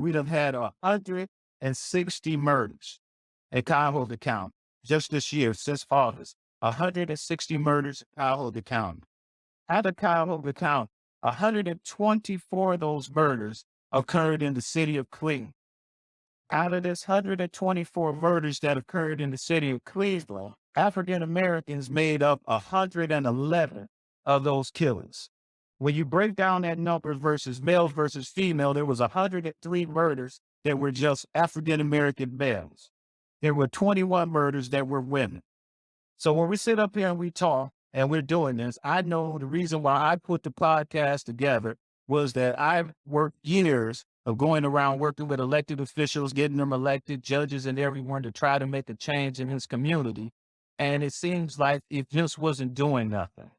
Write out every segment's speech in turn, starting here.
we'd have had 160 murders in Cuyahoga County just this year, since August. 160 murders in Cuyahoga County. Out of Cuyahoga County, 124 of those murders occurred in the city of Cleveland. Out of this 124 murders that occurred in the city of Cleveland, African Americans made up 111 of those killings. When you break down that number versus males versus female, there was 103 murders that were just African American males. There were 21 murders that were women. So when we sit up here and we talk and we're doing this, I know the reason why I put the podcast together was that I've worked years of going around working with elected officials, getting them elected, judges and everyone to try to make a change in his community. And it seems like it just wasn't doing nothing.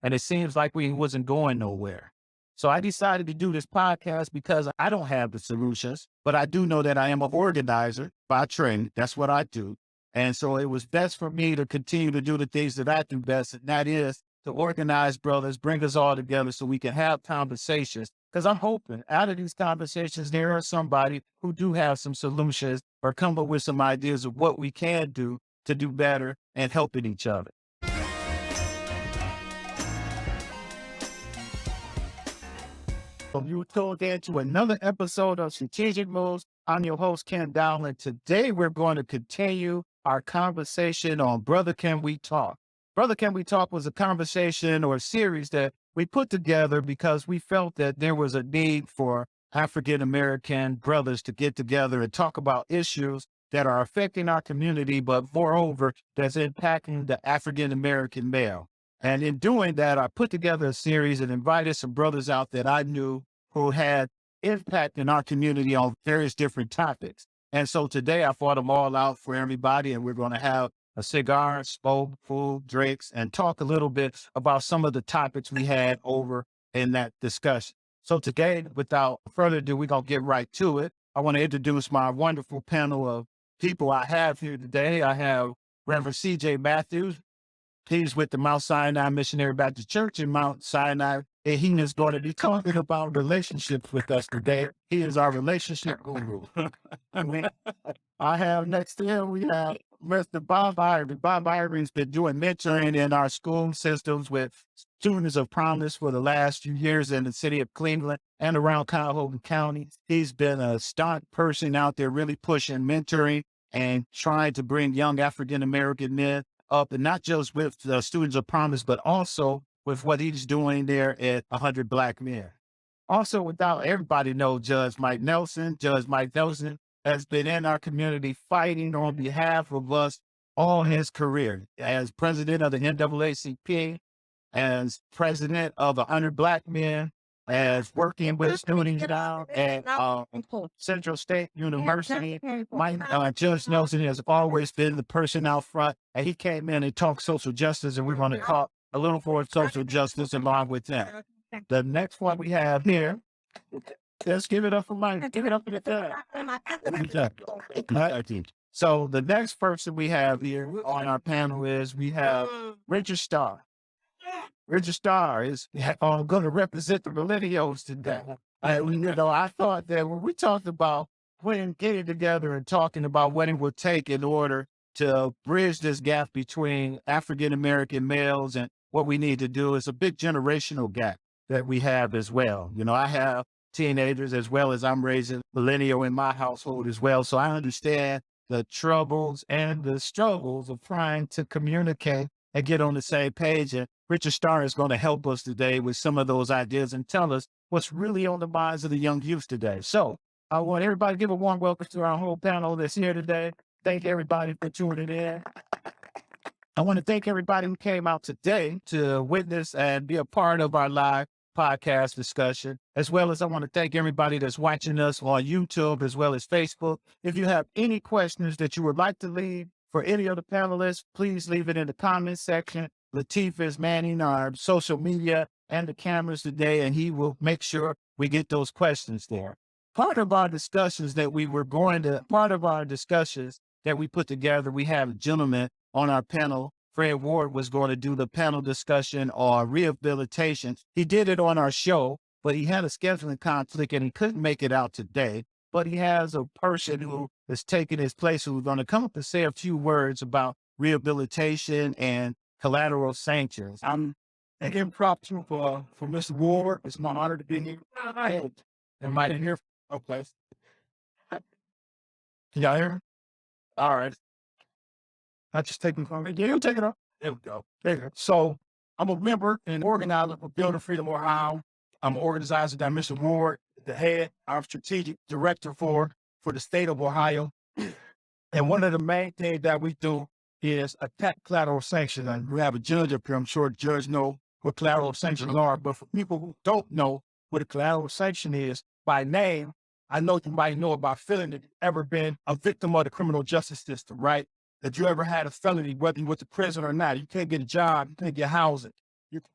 And it seems like we wasn't going nowhere. So I decided to do this podcast because I don't have the solutions, but I do know that I am an organizer by training. That's what I do. And so it was best for me to continue to do the things that I do best, and that is to organize brothers, bring us all together so we can have conversations. Because I'm hoping out of these conversations, there are somebody who do have some solutions or come up with some ideas of what we can do to do better and helping each other. So you tuned in to another episode of Strategic Moves. I'm your host, Kenn Dowell, and today we're going to continue our conversation on Brotha Can We Talk. Brotha Can We Talk was a conversation or a series that we put together because we felt that there was a need for African-American brothers to get together and talk about issues that are affecting our community, but moreover, that's impacting the African-American male. And in doing that, I put together a series and invited some brothers out that I knew who had impact in our community on various different topics. And so today I fought them all out for everybody, and we're going to have a cigar, smoke, food, drinks, and talk a little bit about some of the topics we had over in that discussion. So today, without further ado, we're going to get right to it. I want to introduce my wonderful panel of people I have here today. I have Reverend C.J. Matthews. He's with the Mount Sinai Missionary Baptist Church in Mount Sinai, and he is going to be talking about relationships with us today. He is our relationship guru. I have next to him, we have Mr. Bob Ivory. Bob Ivory's been doing mentoring in our school systems with students of promise for the last few years in the city of Cleveland and around Cuyahoga County. He's been a staunch person out there really pushing mentoring and trying to bring young African-American men up, and not just with the students of promise, but also with what he's doing there at 100 Black Men. Also, without everybody know, Judge Mike Nelson has been in our community fighting on behalf of us all his career as president of the NAACP, as president of 100 Black Men, as working with students down at Central State University. Judge Nelson has always been the person out front, and he came in and talked social justice, and we're going to talk a little more social justice along with that. The next one we have here, let's give it up for Mike. Give it up for the third. So the next person we have here on our panel is we have Richard Starr. Richard Starr is going to represent the millennials today. I thought that when we talked about getting together and talking about what it would take in order to bridge this gap between African-American males and what we need to do, is a big generational gap that we have as well. I have teenagers as well as I'm raising millennial in my household as well. So I understand the troubles and the struggles of trying to communicate and get on the same page. And Richard Starr is going to help us today with some of those ideas and tell us what's really on the minds of the young youth today. So I want everybody to give a warm welcome to our whole panel that's here today. Thank everybody for tuning in. I want to thank everybody who came out today to witness and be a part of our live podcast discussion, as well as I want to thank everybody that's watching us on YouTube as well as Facebook. If you have any questions that you would like to leave for any of the panelists, please leave it in the comments section. Latif is manning our social media and the cameras today, and he will make sure we get those questions there. Part of our discussions that we put together, we have a gentleman on our panel. Fred Ward was going to do the panel discussion on rehabilitation. He did it on our show, but he had a scheduling conflict and he couldn't make it out today. but he has a person who is taking his place who's going to come up and say a few words about rehabilitation and collateral sanctions. I'm impromptu for Mr. Ward. It's my honor to be here. Am I in here? Okay. Can y'all hear me? All right. I just take them from you take it up. There we go. There you go. So I'm a member and organizer for Building Freedom Ohio. I'm an organizer that Mr. Ward, the head, I'm strategic director for the state of Ohio. And one of the main things that we do is attack collateral sanctions. And we have a judge up here. I'm sure the judge knows what collateral sanctions are. But for people who don't know what a collateral sanction is by name, I know you might know about feeling that you've ever been a victim of the criminal justice system, right? That you ever had a felony, whether you went to prison or not. You can't get a job, you can't get housing.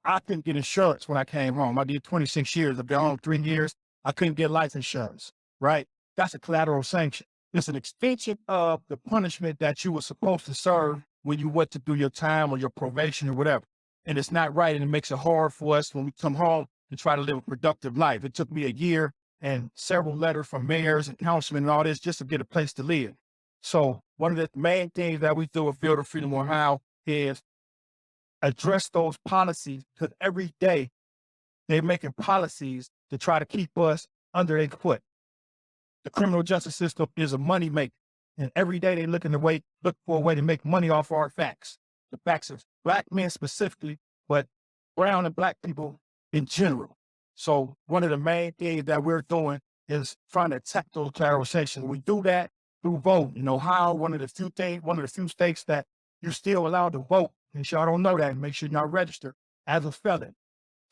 I couldn't get insurance when I came home. I did 26 years. I've been home 3 years. I couldn't get life insurance, right? That's a collateral sanction. It's an extension of the punishment that you were supposed to serve when you went to do your time or your probation or whatever. And it's not right, and it makes it hard for us when we come home and try to live a productive life. It took me a year and several letters from mayors and councilmen and all this just to get a place to live. So one of the main things that we do at Building Freedom Ohio is address those policies, because every day they're making policies to try to keep us under their foot. The criminal justice system is a money maker, and every day they look for a way to make money off our facts. The facts of Black men specifically, but brown and Black people in general. So one of the main things that we're doing is trying to attack those collateral sanctions. We do that through vote. In Ohio, one of the few states that you're still allowed to vote. And y'all don't know that, make sure you're not registered as a felon.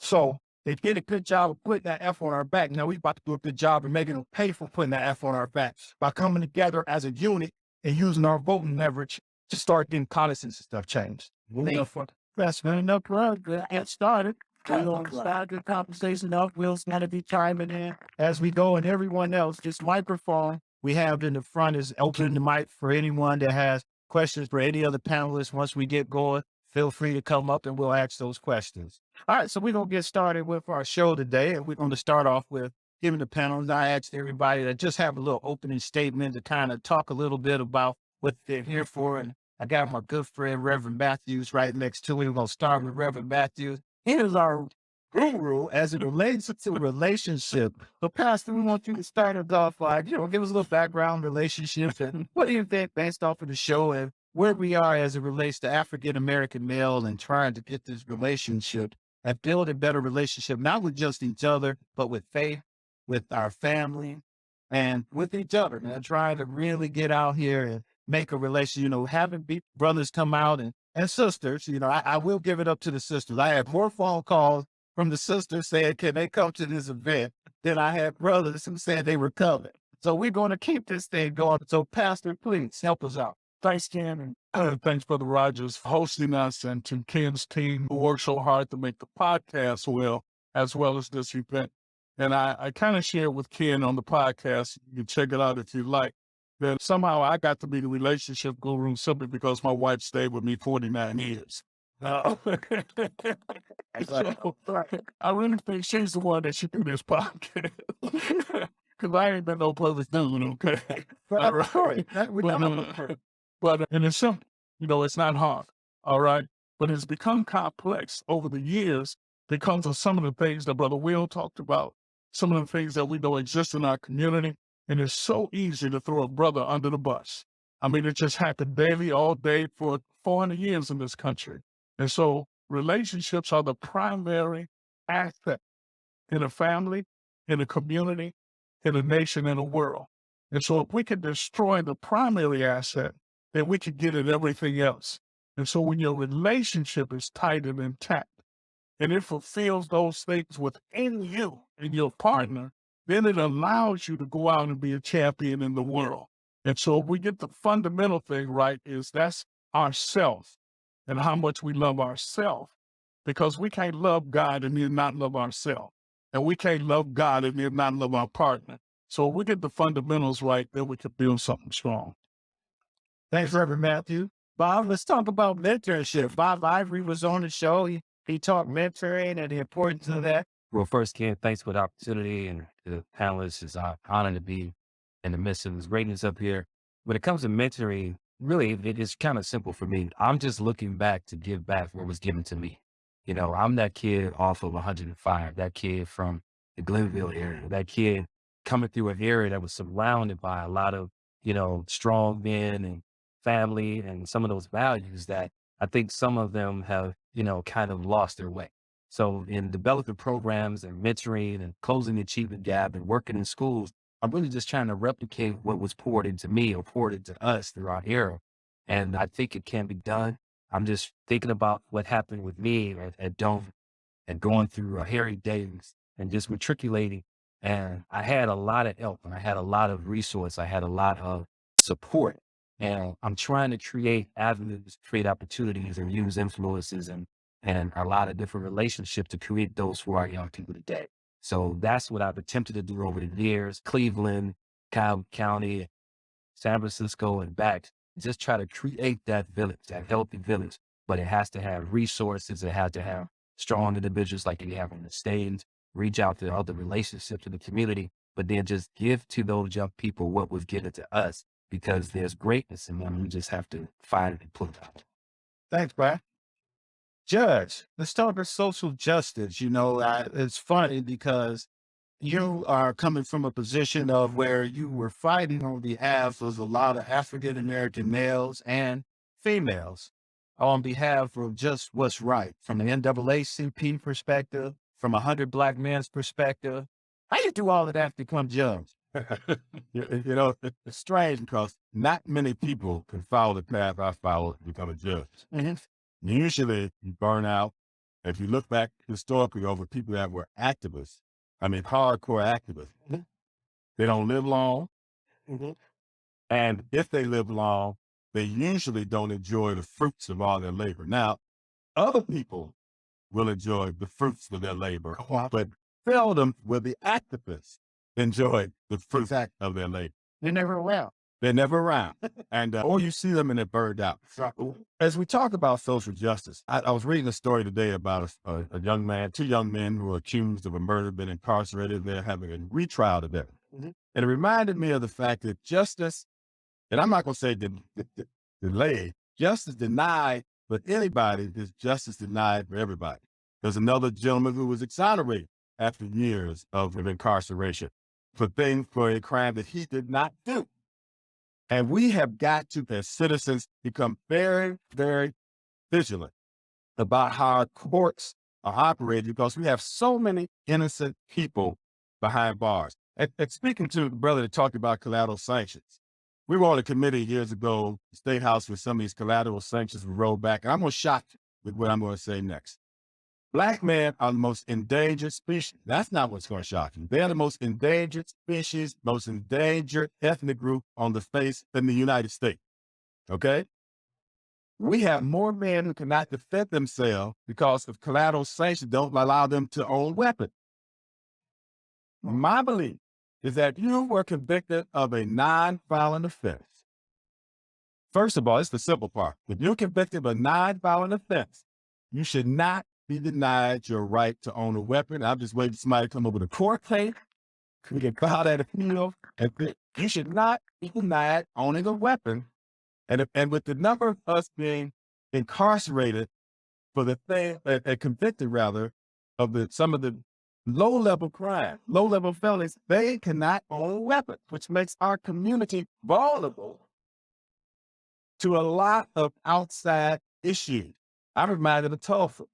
So they did a good job of putting that F on our back. Now we're about to do a good job of making them pay for putting that F on our backs by coming together as a unit and using our voting leverage to start getting policies and stuff changed. That's good enough for us. Get started. We're going to start the conversation off. Will's going to be chiming in as we go, and everyone else, this microphone we have in the front is open the mic for anyone that has questions for any other panelists. Once we get going, feel free to come up and we'll ask those questions. All right, so we're going to get started with our show today, and we're going to start off with giving the panelists. I asked everybody to just have a little opening statement to kind of talk a little bit about what they're here for. And I got my good friend, Reverend Matthews, right next to me. We're going to start with Reverend Matthews. He is our guru as it relates to relationship. So, Pastor, we want you to start us off by, give us a little background relationships, and what do you think based off of the show and where we are as it relates to African-American male and trying to get this relationship and build a better relationship, not with just each other, but with faith, with our family, and with each other, man, trying to really get out here and make a relation, having brothers come out and sisters, I will give it up to the sisters. I had more phone calls from the sisters saying, can they come to this event, than I had brothers who said they were coming. So we're going to keep this thing going. So Pastor, please help us out. Thanks, Ken. And thanks, Brother Rogers, for hosting us, and to Ken's team who worked so hard to make the podcast as well as this event. And I kind of shared with Ken on the podcast, you can check it out if you like, that somehow I got to be the relationship guru simply because my wife stayed with me 49 years. So, I really think she's the one that should do this podcast. Because I ain't been no public doing, okay? All right. But and it's simple, it's not hard, all right? But it's become complex over the years because of some of the things that Brother Will talked about, some of the things that we know exist in our community. And it's so easy to throw a brother under the bus. I mean, it just happened daily, all day for 400 years in this country. And so relationships are the primary aspect in a family, in a community, in a nation, in a world. And so if we can destroy the primary asset, then we can get at everything else. And so when your relationship is tight and intact, and it fulfills those things within you and your partner, then it allows you to go out and be a champion in the world. And so if we get the fundamental thing right, is that's ourself and how much we love ourselves, because we can't love God and then not love ourselves. And we can't love God and then not love our partner. So if we get the fundamentals right, then we can build something strong. Thanks, Reverend Matthew. Bob, let's talk about mentorship. Bob Ivory was on the show. He talked mentoring and the importance of that. Well, first, Ken, thanks for the opportunity, and the panelists. It's an honor to be in the midst of this greatness up here. When it comes to mentoring, really, it is kind of simple for me. I'm just looking back to give back what was given to me. You know, I'm that kid off of 105, that kid from the Glenville area, that kid coming through an area that was surrounded by a lot of, you know, strong men and family and some of those values that I think some of them have, you know, kind of lost their way. So in developing programs and mentoring and closing the achievement gap and working in schools, I'm really just trying to replicate what was poured into me or poured into us through our era. And I think it can be done. I'm just thinking about what happened with me at Dover and going through hairy days and just matriculating. And I had a lot of help and I had a lot of resource. I had a lot of support. And I'm trying to create avenues, create opportunities and use influences and a lot of different relationships to create those for our young people today. So that's what I've attempted to do over the years, Cleveland, Cobb County, San Francisco and back, just try to create that village, that healthy village, but it has to have resources. It has to have strong individuals like you have on the stage, reach out to other relationships in the community, but then just give to those young people what was given to us because there's greatness in them. We just have to find it and pull it out. Thanks, Brad. Judge, let's talk about social justice. You know, it's funny because you are coming from a position of where you were fighting on behalf of a lot of African-American males and females on behalf of just what's right from the NAACP perspective, from 100 Black men's perspective. How you do all of that to become judge? You know, it's strange because not many people can follow the path I followed to become a judge. Usually you burn out. If you look back historically over people that were activists, I mean, hardcore activists, they don't live long. And if they live long, they usually don't enjoy the fruits of all their labor. Now, other people will enjoy the fruits of their labor, but seldom will the activists enjoy the fruits of their labor. They're never around. They're never around. And or you see them and they're burned out. As we talk about social justice, I was reading a story today about a young man, two young men who were accused of a murder, been incarcerated. They're having a retrial today. And it reminded me of the fact that justice, and I'm not going to say delayed, justice denied for anybody is justice denied for everybody. There's another gentleman who was exonerated after years of incarceration for a crime that he did not do. And we have got to, as citizens, become very, very vigilant about how our courts are operating because we have so many innocent people behind bars. And speaking to the brother that talked about collateral sanctions, we were on a committee years ago, the State House, where some of these collateral sanctions were rolled back. And I'm going to shock you with what I'm going to say next. Black men are the most endangered species. That's not what's going to shock you. They're the most endangered species, most endangered ethnic group on the face in the United States. Okay? We have more men who cannot defend themselves because of collateral sanctions don't allow them to own weapons. My belief is that you were convicted of a non-violent offense. First of all, it's the simple part. If you're convicted of a non-violent offense, you should not be denied your right to own a weapon. I'm just waiting for somebody to come over the court case. We can file that appeal. And you should not be denied owning a weapon. And with the number of us being incarcerated for the thing, convicted rather, of some of the low-level crime, low-level felonies, they cannot own weapons, which makes our community vulnerable to a lot of outside issues. I'm reminded of Tulsa.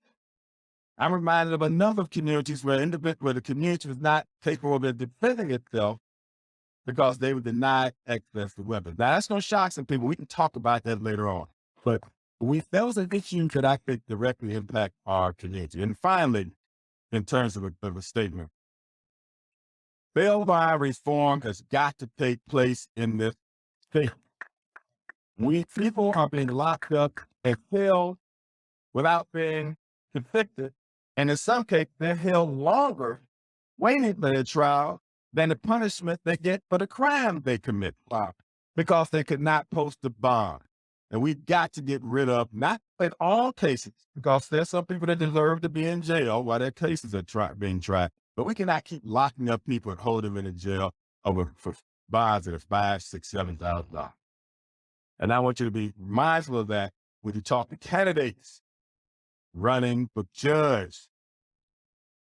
I'm reminded of a number of communities where the community was not capable of defending itself because they were denied access to weapons. Now, that's going to shock some people. We can talk about that later on. But those are issues that I think directly impact our community. And finally, in terms of a statement, bail bond reform has got to take place in this state. People are being locked up and held without being convicted. And in some cases, they're held longer waiting for their trial than the punishment they get for the crime they commit. Wow. Because they could not post a bond. And we've got to get rid of, not in all cases, because there's some people that deserve to be in jail while their cases are being tried. But we cannot keep locking up people and holding them in jail for bonds that are $5,000, $6,000, $7,000. And I want you to be mindful of that when you talk to candidates running for judge.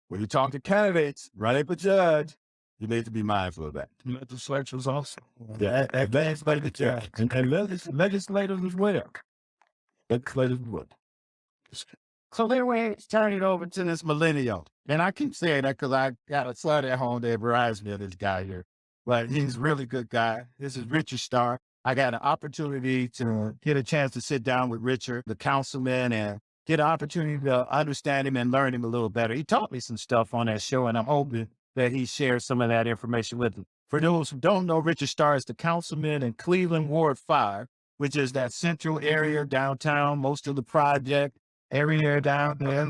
When you talk to candidates running for judge, you need to be mindful of that. Legislatures also. Yeah, legislators and legislators as well. Legislators as well. So then we turn it over to this millennial. And I keep saying that because I got a son at home that advised me of this guy here. But he's a really good guy. This is Richard Starr. I got an opportunity to get a chance to sit down with Richard, the councilman, and get an opportunity to understand him and learn him a little better. He taught me some stuff on that show, and I'm hoping that he shares some of that information with me. For those who don't know, Richard Starr is the councilman in Cleveland Ward 5, which is that central area downtown, most of the project area down there,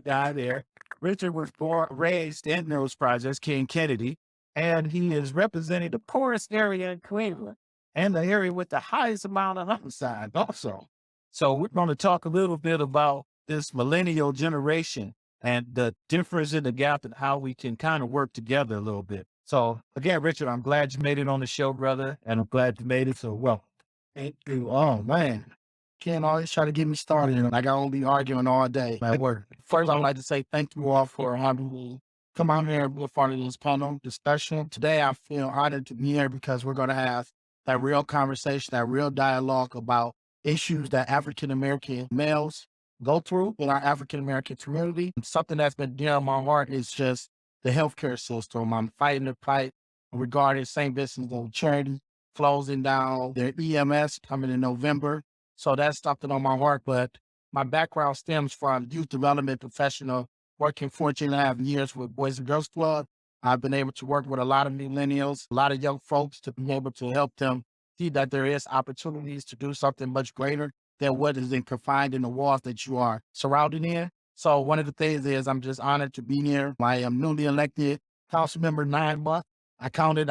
down there. Richard was raised in those projects, King Kennedy, and he is representing the poorest area in Cleveland and the area with the highest amount of homicide also. So we're going to talk a little bit about this millennial generation and the difference in the gap and how we can kind of work together a little bit. So again, Richard, I'm glad you made it on the show, brother, and I'm glad you made it. So welcome. Thank you. Oh, man. Ken always try to get me started, and like I won't be arguing all day at work. First, I'd like to say thank you all for having me come out here and be a part of this panel discussion. Today, I feel honored to be here because we're going to have that real conversation, that real dialogue about issues that African-American males go through in our African-American community. And something that's been dear on my heart is just the healthcare system. I'm fighting the fight regarding St. Vincent's and Charity closing down their EMS coming in November. So that's something on my heart, but my background stems from youth development professional, working 14.5 years with Boys and Girls Club. I've been able to work with a lot of millennials, a lot of young folks to be able to help them see that there is opportunities to do something much greater than what is confined in the walls that you are surrounded in. So one of the things is I'm just honored to be here. I am newly elected council member 9 months. I counted.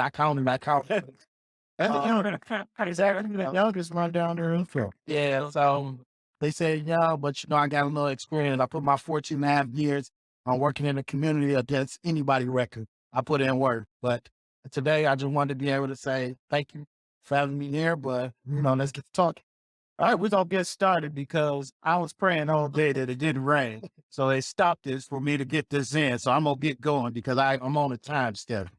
The youngest run down there. Yeah, so they said, yeah, but I got a little experience. I put my 14.5 years on working in the community against anybody record. I put in work. But today I just wanted to be able to say thank you for having me here. But, let's get to talking. All right, we're going to get started because I was praying all day that it didn't rain. So they stopped this for me to get this in. So I'm going to get going because I'm on a time schedule.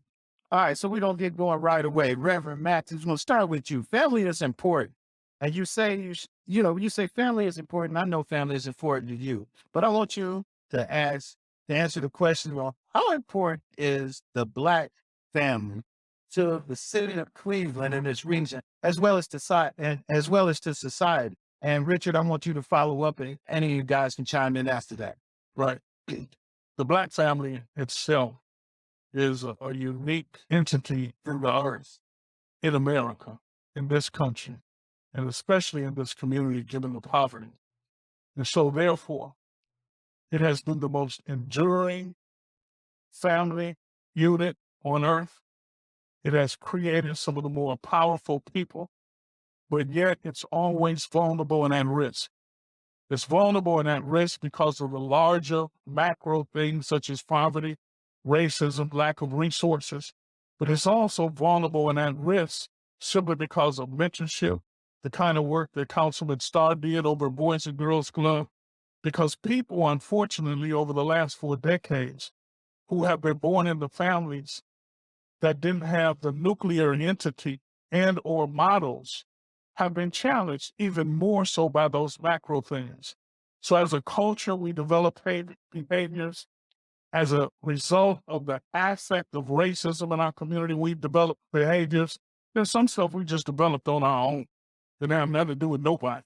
All right, so we don't get going right away. Reverend Max, we're going to start with you. Family is important. And you say, you say family is important. I know family is important to you. But I want you to answer the question, well, how important is the Black family to the city of Cleveland and its region, as well as to society? And Richard, I want you to follow up, and any of you guys can chime in after that. Right. The Black family itself is a unique entity in the earth, in America, in this country, and especially in this community, given the poverty. And so therefore, it has been the most enduring family unit on earth. It has created some of the more powerful people, but yet it's always vulnerable and at risk. It's vulnerable and at risk because of the larger macro things such as poverty, racism, lack of resources, but it's also vulnerable and at risk simply because of mentorship, the kind of work that Councilman Starr did over Boys and Girls Club, because people, unfortunately, over the last 4 decades, who have been born into families that didn't have the nuclear entity and or models have been challenged even more so by those macro things. So as a culture, we develop behaviors. As a result of the aspect of racism in our community, we've developed behaviors. There's some stuff we just developed on our own that have nothing to do with nobody,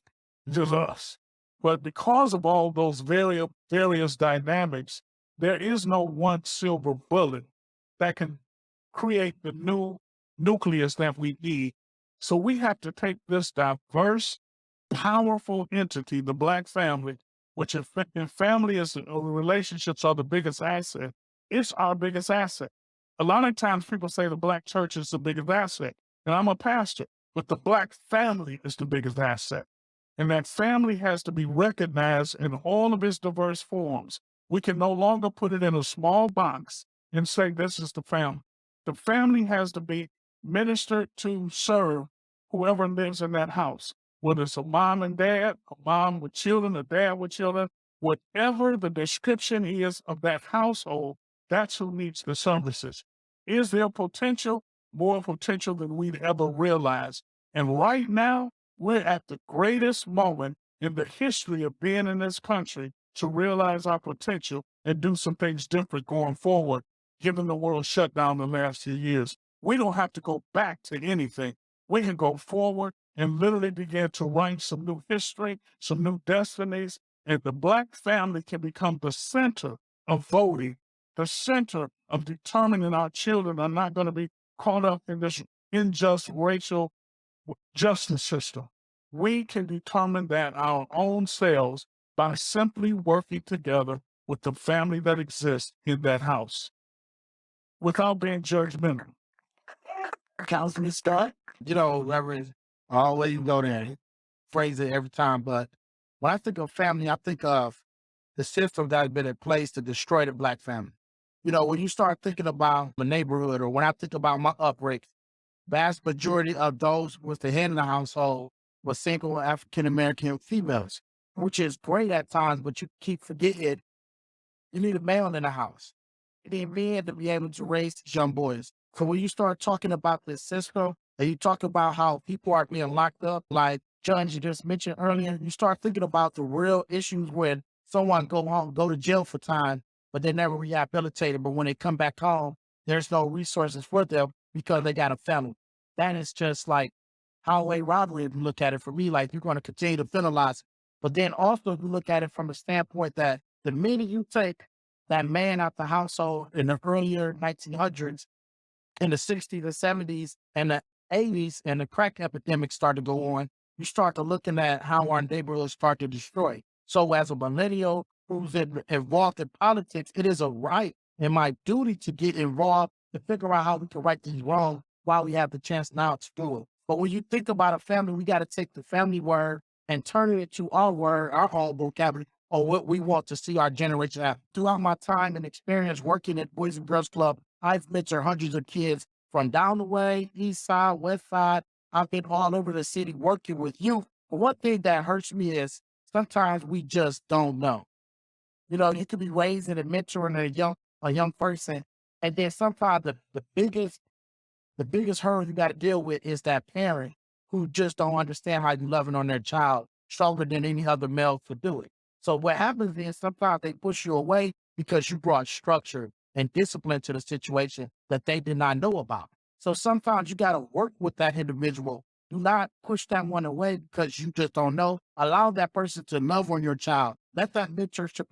just us. But because of all those various dynamics, there is no one silver bullet that can create the new nucleus that we need. So we have to take this diverse, powerful entity, the Black family, which in family is relationships are the biggest asset. It's our biggest asset. A lot of times people say the Black church is the biggest asset, and I'm a pastor, but the Black family is the biggest asset. And that family has to be recognized in all of its diverse forms. We can no longer put it in a small box and say this is the family. The family has to be minister to serve whoever lives in that house, whether it's a mom and dad, a mom with children, a dad with children, whatever the description is of that household, that's who needs the services. Is there potential? More potential than we'd ever realize. And right now, we're at the greatest moment in the history of being in this country to realize our potential and do some things different going forward, given the world shut down the last few years. We don't have to go back to anything. We can go forward and literally begin to write some new history, some new destinies, and the Black family can become the center of voting, the center of determining our children are not going to be caught up in this unjust racial justice system. We can determine that our own selves by simply working together with the family that exists in that house without being judgmental. Councilman Scott? You know, Reverend, I always go there, phrase it every time, but when I think of family, I think of the system that has been in place to destroy the Black family. You know, when you start thinking about the neighborhood, or when I think about my upbringing, vast majority of those with the head of the household were single African-American females, which is great at times, but you keep forgetting you need a male in the house. You need men to be able to raise these young boys. So when you start talking about this system, and you talk about how people are being locked up, like Judge you just mentioned earlier, you start thinking about the real issues when someone go to jail for time, but they're never rehabilitated. But when they come back home, there's no resources for them because they got a family. That is just like highway robbery if you look at it. For me, like, you're going to continue to penalize it. But then also you look at it from a standpoint that the minute you take that man out the household in the earlier 1900s, in the 60s and 70s and the 80s, and the crack epidemic started to go on, you start to looking at how our neighborhoods start to destroy. So as a millennial who's involved in politics, it is a right and my duty to get involved to figure out how we can right these wrongs while we have the chance now to do it. But when you think about a family, we got to take the family word and turn it into our word, our own vocabulary, or what we want to see our generation have. Throughout my time and experience working at Boys and Girls Club, I've mentored hundreds of kids from down the way, east side, west side. I've been all over the city working with youth. But one thing that hurts me is sometimes we just don't know. You know, you could be raising and mentoring a young person, and then sometimes the biggest hurdle you got to deal with is that parent who just don't understand how you loving on their child stronger than any other male could do it. So what happens is sometimes they push you away because you brought structure and discipline to the situation that they did not know about. So sometimes you got to work with that individual. Do not push that one away because you just don't know. Allow that person to love on your child. Let that mentorship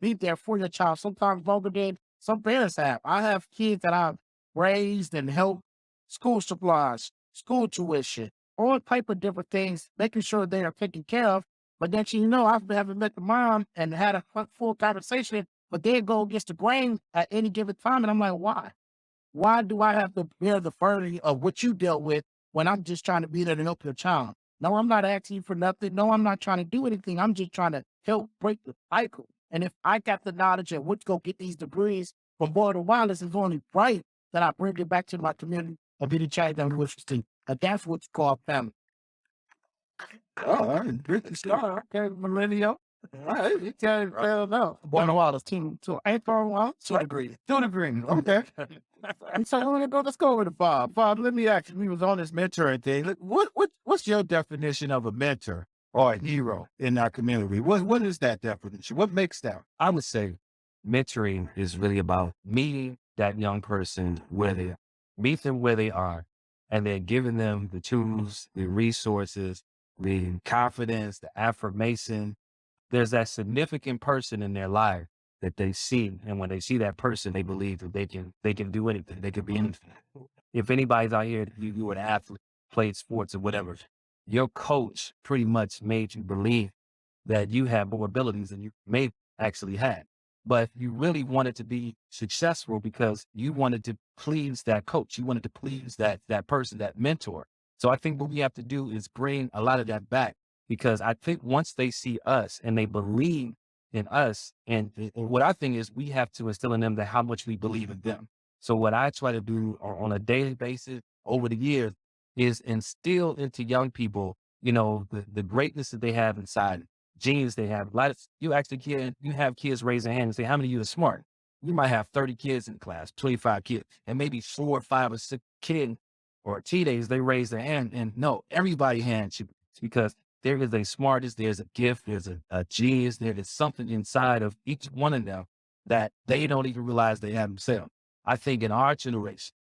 be there for your child. Sometimes longer than some parents have. I have kids that I've raised and helped, school supplies, school tuition, all type of different things, making sure they are taken care of. But then, you know, I haven't met the mom and had a full conversation, but they go against the grain at any given time. And I'm like, why? Why do I have to bear the burden of what you dealt with when I'm just trying to be there to help your child? No, I'm not asking you for nothing. No, I'm not trying to do anything. I'm just trying to help break the cycle. And if I got the knowledge of what to go get these degrees from Border Wireless, it's only right that I bring it back to my community and be the child that was interesting. And that's what's called family. Oh, all right. Good start. Okay, millennial. All right. You can't fail now. Border Wireless team. So ain't for a while. 2 degrees. 2 degrees. Okay. And so let's go over to Bob. Bob, let me ask you, we was on this mentoring thing. Look, what's your definition of a mentor or a hero in our community? What is that definition? What makes that? I would say mentoring is really about meeting that young person where they are, meet them where they are, and then giving them the tools, the resources, the confidence, the affirmation. There's that significant person in their life that they see. And when they see that person, they believe that they can do anything. They can be anything. If anybody's out here, you were an athlete, played sports or whatever, your coach pretty much made you believe that you have more abilities than you may actually have. But you really wanted to be successful because you wanted to please that coach. You wanted to please that person, that mentor. So I think what we have to do is bring a lot of that back, because I think once they see us and they believe in us, and what I think is we have to instill in them that how much we believe in them. So what I try to do on a daily basis over the years is instill into young people, the greatness that they have inside, genius they have. You have kids raise their hand and say, how many of you are smart? You might have 30 kids in class, 25 kids, and maybe 4 or 5 or 6 kids or teenagers, they raise their hand. And no, everybody hand should, because there is a smartest, there's a gift, there's a genius, there is something inside of each one of them that they don't even realize they have themselves. I think in our generation,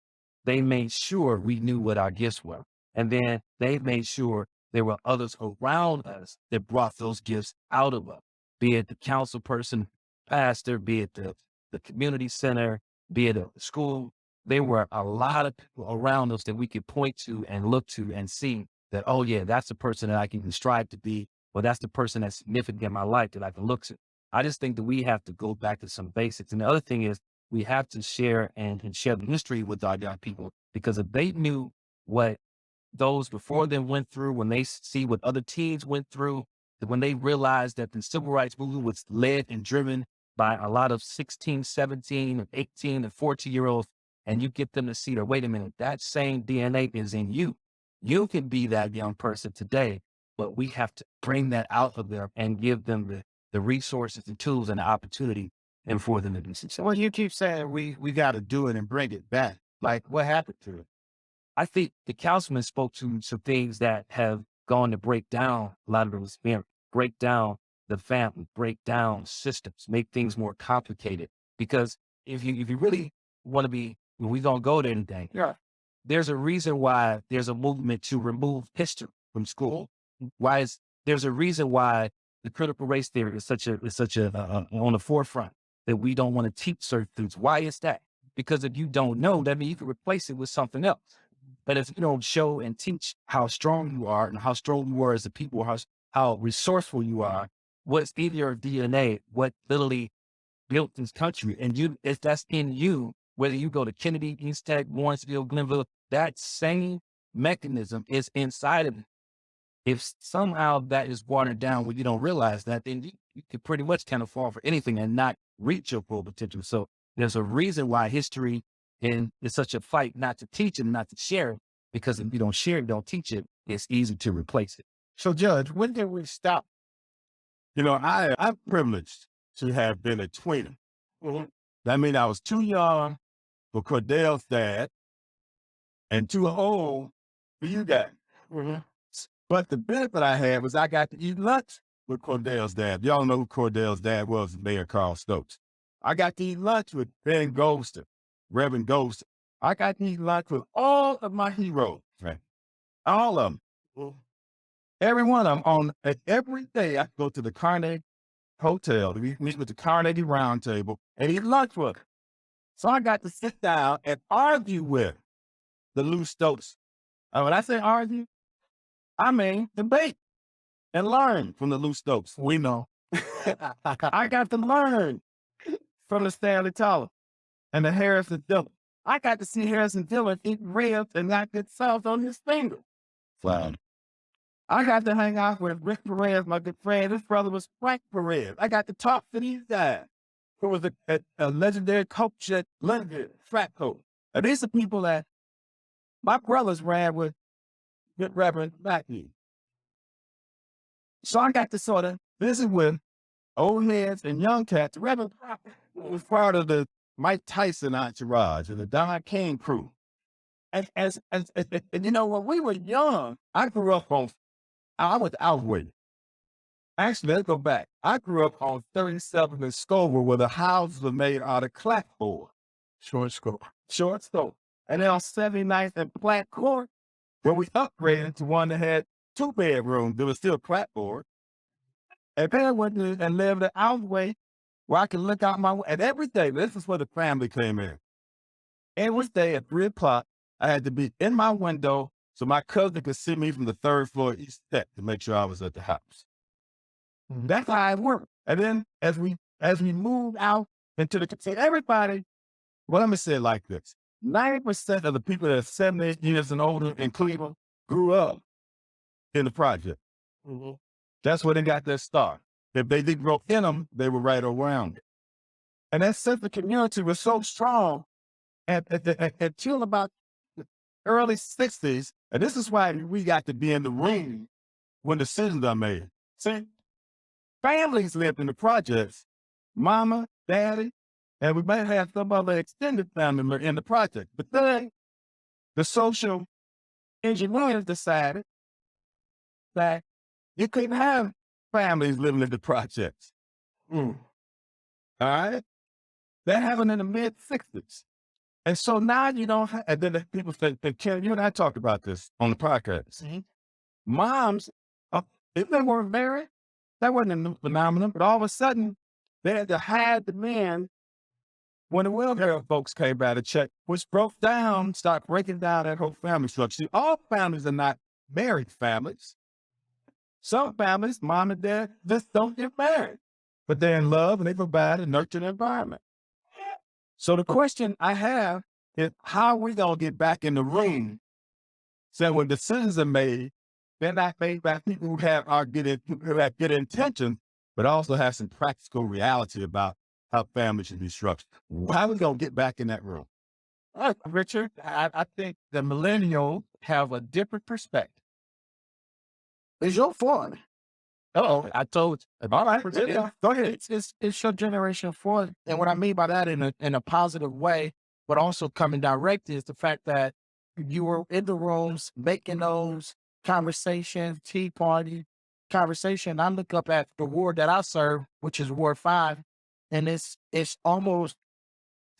they made sure we knew what our gifts were. And then they made sure there were others around us that brought those gifts out of us, be it the council person, pastor, be it the community center, be it a school. There were a lot of people around us that we could point to and look to and see that, oh yeah, that's the person that I can strive to be, or that's the person that's significant in my life that I can look to. I just think that we have to go back to some basics. And the other thing is we have to share and share the history with our young people, because if they knew what those before them went through, when they see what other teens went through, when they realized that the civil rights movement was led and driven by a lot of 16, 17, and 18 and 14-year-olds, and you get them to see that, wait a minute, that same DNA is in you. You can be that young person today, but we have to bring that out of them and give them the resources, the tools, and the opportunity, and for them to do so. Well, you keep saying we got to do it and bring it back. Like, what happened to it? I think the councilman spoke to some things that have gone to break down a lot of those experiences, break down the family, break down systems, make things more complicated. Because if you really want to be, we're going to go there today. Yeah. There's a reason why there's a movement to remove history from school. There's a reason why the critical race theory is such a on the forefront, that we don't want to teach certain things. Why is that? Because if you don't know, that means you can replace it with something else. But if you don't show and teach how strong you are and how strong you are as a people, how resourceful you are, what's in your DNA, what literally built this country, and if that's in you, whether you go to Kennedy, East Tech, Warrensville, Glenville, that same mechanism is inside of you. If somehow that is watered down when you don't realize that, then you could pretty much kind of fall for anything and not reach your full potential. So there's a reason why history is such a fight not to teach it, not to share it, because if you don't share it, don't teach it, it's easy to replace it. So, Judge, when did we stop? I'm privileged to have been a tweener. Mm-hmm. That means I was too young for Cordell's dad and too old for you guys. Mm-hmm. But the benefit I had was I got to eat lunch with Cordell's dad. Y'all know who Cordell's dad was, Mayor Carl Stokes. I got to eat lunch with Ben Goldston, Reverend Goldston. I got to eat lunch with all of my heroes, right? All of them. Mm-hmm. Every one of them. Every day I go to the Carnegie Hotel to meet with the Carnegie Round Table and eat lunch with them. So I got to sit down and argue with the Lou Stokes. And when I say argue, I mean debate and learn from the Lou Stokes. We know. I got to learn from the Stanley Toller and the Harrison Dillon. I got to see Harrison Dillon eat ribs and not get salt on his finger. Wow. I got to hang out with Rick Perez, my good friend. His brother was Frank Perez. I got to talk to these guys who was a legendary coach at London, frat coach. And these are people that my brothers ran with good Reverend Matthew. So I got to sort of visit with old heads and young cats. Reverend was part of the Mike Tyson entourage and the Don King crew. And when we were young, I grew up I went to Outway. Actually, let's go back. I grew up on 37th and Scoville, where the houses were made out of clapboard. Short scope. And then on 79th and Platt Court, where we upgraded to one that had 2 bedrooms, there was still clapboard. And then I went and lived at Outway, where I could look out my way. And every day, this is where the family came in. Every day at 3 o'clock, I had to be in my window so my cousin could see me from the 3rd floor east step to make sure I was at the house. Mm-hmm. That's how it worked. And then as we moved out into the everybody, well, let me say it like this. 90% of the people that are 78 years and older in Cleveland grew up in the project. Mm-hmm. That's where they got their start. If they didn't grow in them, they were right around it. And that sense of community was so strong until about the early 60s. And this is why we got to be in the room when decisions are made. See, families lived in the projects, mama, daddy, and we might have some other extended family in the project. But then the social engineers decided that you couldn't have families living in the projects. All right? That happened in the mid-60s. And so now you don't have, and then the people say, Kenn, you and I talked about this on the podcast. Mm-hmm. Moms, if they weren't married, that wasn't a new phenomenon, but all of a sudden, they had to hide the men when the welfare folks came by to check, which broke down, started breaking down that whole family structure. See, all families are not married families. Some families, mom and dad, just don't get married, but they're in love and they provide a nurturing environment. So the question I have is, how are we going to get back in the room so when decisions are made, they're not made by people who have good intentions, but also have some practical reality about how families should be structured. How are we going to get back in that room? Richard, I think the millennials have a different perspective. It's your fault. I told you. All right, Yeah. go ahead. It's your generation for it. And what I mean by that in a positive way, but also coming direct is the fact that you were in the rooms making those conversations, tea party conversation. I look up at the ward that I serve, which is Ward 5, and it's almost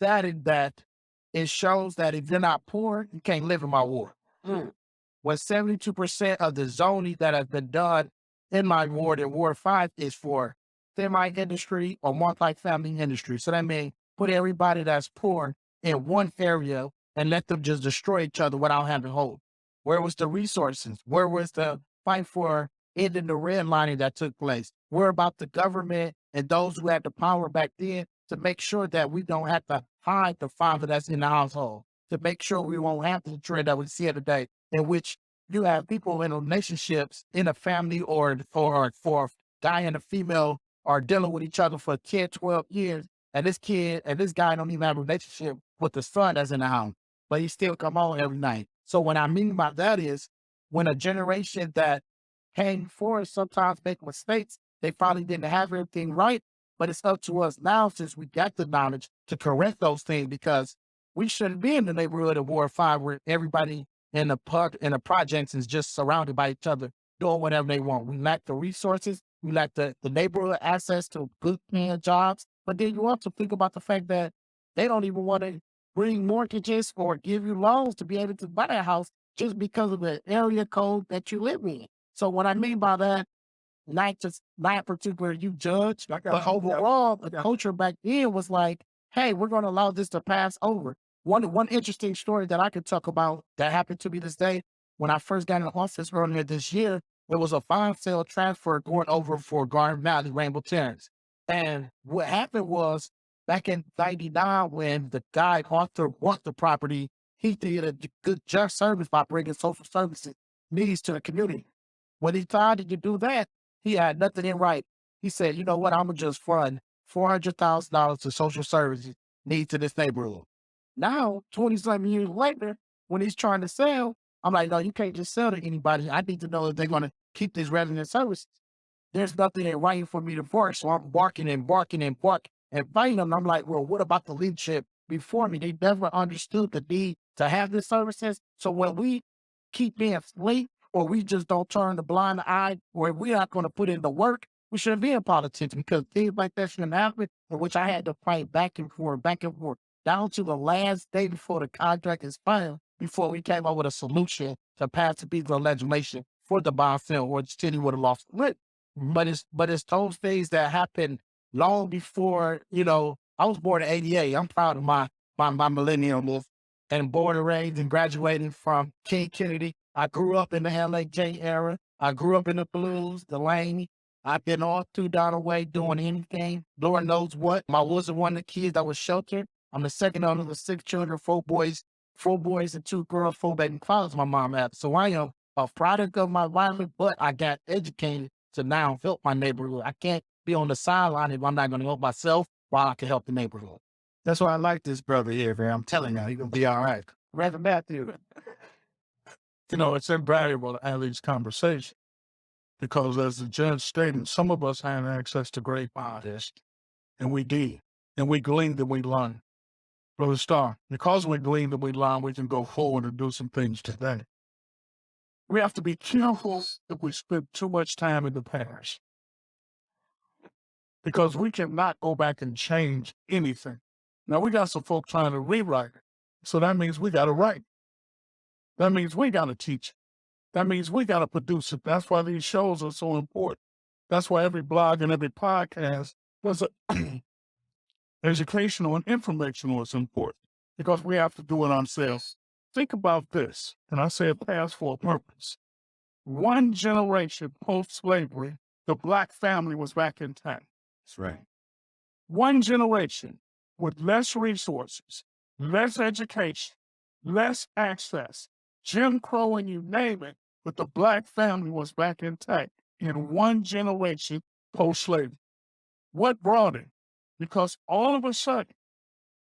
that it shows that if you're not poor, you can't live in my ward. When 72% of the zoning that has been done in my ward in Ward 5 is for semi-industry or multi-family industry. So that means put everybody that's poor in one area and let them just destroy each other without having hope. Where was the resources? Where was the fight for ending the redlining that took place? Where about the government and those who had the power back then to make sure that we don't have to hide the father that's in the household, to make sure we won't have the trend that we see today, in which you have people in relationships in a family or for guy and a female are dealing with each other for 10, 12 years. And this kid and this guy don't even have a relationship with the son that's in the house, but he still come home every night. So what I mean by that is when a generation that came forward sometimes make mistakes, they probably didn't have everything right, but it's up to us now since we got the knowledge to correct those things, because we shouldn't be in the neighborhood of Ward 5 where everybody in the projects is just surrounded by each other, doing whatever they want. We lack the resources. We lack the neighborhood access to good paying jobs. But then you also think about the fact that they don't even want to bring mortgages or give you loans to be able to buy a house just because of the area code that you live in. So what I mean by that, not particular you judge, but overall, the culture back then was like, hey, we're going to allow this to pass over. One interesting story that I could talk about that happened to me this day, when I first got in the office earlier this year, there was a fine sale transfer going over for Garden Valley, Rainbow Terrace. And what happened was back in 99, when the guy Arthur bought the property, he did a good just service by bringing social services needs to the community. When he decided to do that, he had nothing in right. He said, you know what, I'm going to just fund $400,000 to social services needs to this neighborhood. Now, 20-something years later, when he's trying to sell, I'm like, no, you can't just sell to anybody. I need to know if they're going to keep these resident services. There's nothing in writing for me to bark, so I'm barking and fighting them. I'm like, well, what about the leadership before me? They never understood the need to have these services. So when we keep being asleep, or we just don't turn the blind eye, or if we're not going to put in the work, we shouldn't be in politics, because things like that shouldn't happen, in which I had to fight back and forth, down to the last day before the contract expired, before we came up with a solution to pass the piece of legislation for the bond sale, or the city would have lost the lit. But it's those things that happened long before, I was born in 88. I'm proud of my millennial and born and raised and graduated from King Kennedy. I grew up in the LAJ era. I grew up in the blues, the lane. I've been all through down the way doing anything. Lord knows what. I wasn't one of the kids that was sheltered. I'm the second of the 6 children, 4 boys and 2 girls, 4 baby fathers my mom had. So I am a product of my environment, but I got educated to now help my neighborhood. I can't be on the sideline if I'm not going to help myself while I can help the neighborhood. That's why I like this brother here, man. I'm telling you, he's going to be all right. Reverend Matthew. You know, it's invaluable to have these conversations because, as the judge stated, some of us had access to great minds, and we did. And we gleaned and we learned. Brother Starr, because we gleaned and we learned, we can go forward and do some things today. We have to be careful if we spend too much time in the past, because we cannot go back and change anything. Now, we got some folks trying to rewrite it. So that means we got to write. That means we got to teach it. That means we got to produce it. That's why these shows are so important. That's why every blog and every podcast was educational and informational is important, because we have to do it ourselves. Think about this, and I say it past for a purpose. One generation post-slavery, the Black family was back intact. That's right. One generation with less resources, less education, less access, Jim Crow and you name it, but the Black family was back intact in one generation post-slavery. What brought it? Because all of a sudden,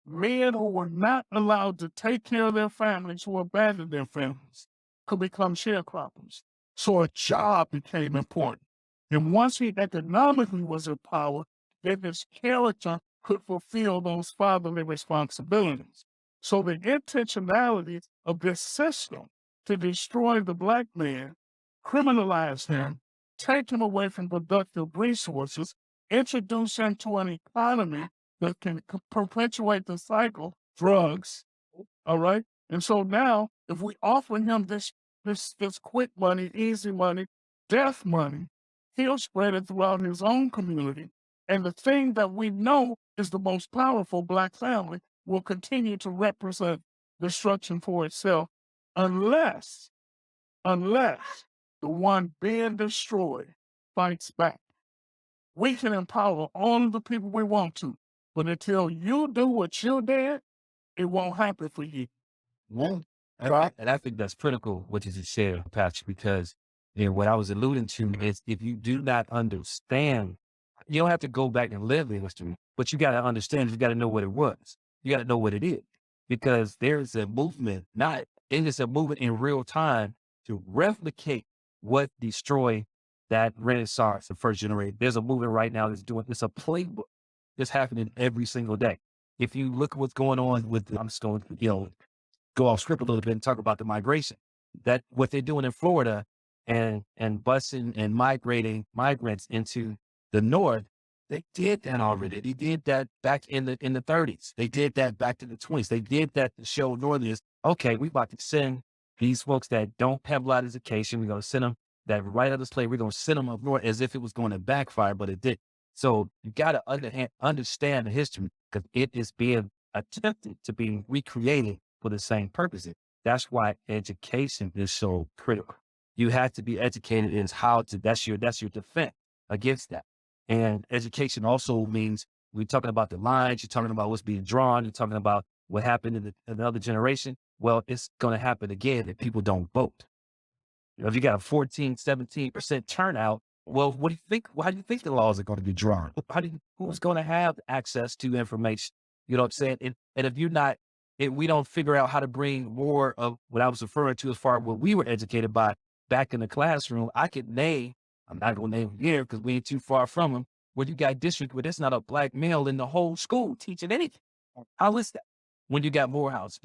men who were not allowed to take care of their families, who abandoned their families, could become sharecroppers. So a job became important. And once he economically was in power, then his character could fulfill those fatherly responsibilities. So the intentionality of this system to destroy the Black man, criminalize him, take him away from productive resources, introduce him to an economy that can perpetuate the cycle, drugs, all right? And so now, if we offer him this quick money, easy money, death money, he'll spread it throughout his own community. And the thing that we know is the most powerful Black family will continue to represent destruction for itself unless the one being destroyed fights back. We can empower all of the people we want to, but until you do what you did, it won't happen for you. Right. And I think that's critical, what you just said, Patrick, because what I was alluding to is if you do not understand, you don't have to go back and live in history, but you got to understand, you got to know what it was. You got to know what it is, because there's a movement, it is a movement in real time to replicate what destroyed that Renaissance, the first generation. There's a movement right now that's doing, it's a playbook that's happening every single day. If you look at what's going on with, I'm just going to, go off script a little bit and talk about the migration, that what they're doing in Florida and busing and migrating migrants into the North. They did that already. They did that back in the 30s. They did that back in the 20s. They did that to show Northerners, okay, we about to send these folks that don't have a lot of education. We're going to send them that right out of slavery. We're going to send them up north as if it was going to backfire, but it did. So you got to understand the history, because it is being attempted to be recreated for the same purposes. That's why education is so critical. You have to be educated in how to, that's your defense against that. And education also means we're talking about the lines, you're talking about what's being drawn, you're talking about what happened in the other generation. Well, it's going to happen again if people don't vote. If you got a 14, 17% turnout, well, what do you think? How do you think the laws are going to be drawn? Who's going to have access to information? You know what I'm saying? And if you're not, if we don't figure out how to bring more of what I was referring to as far as what we were educated by back in the classroom, I could name, I'm not going to name here because we ain't too far from them, where you got district where there's not a Black male in the whole school teaching anything. How is that? When you got Morehouse,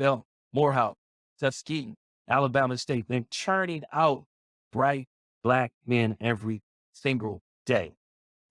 Tuskegee, Alabama State, they're churning out bright Black men every single day.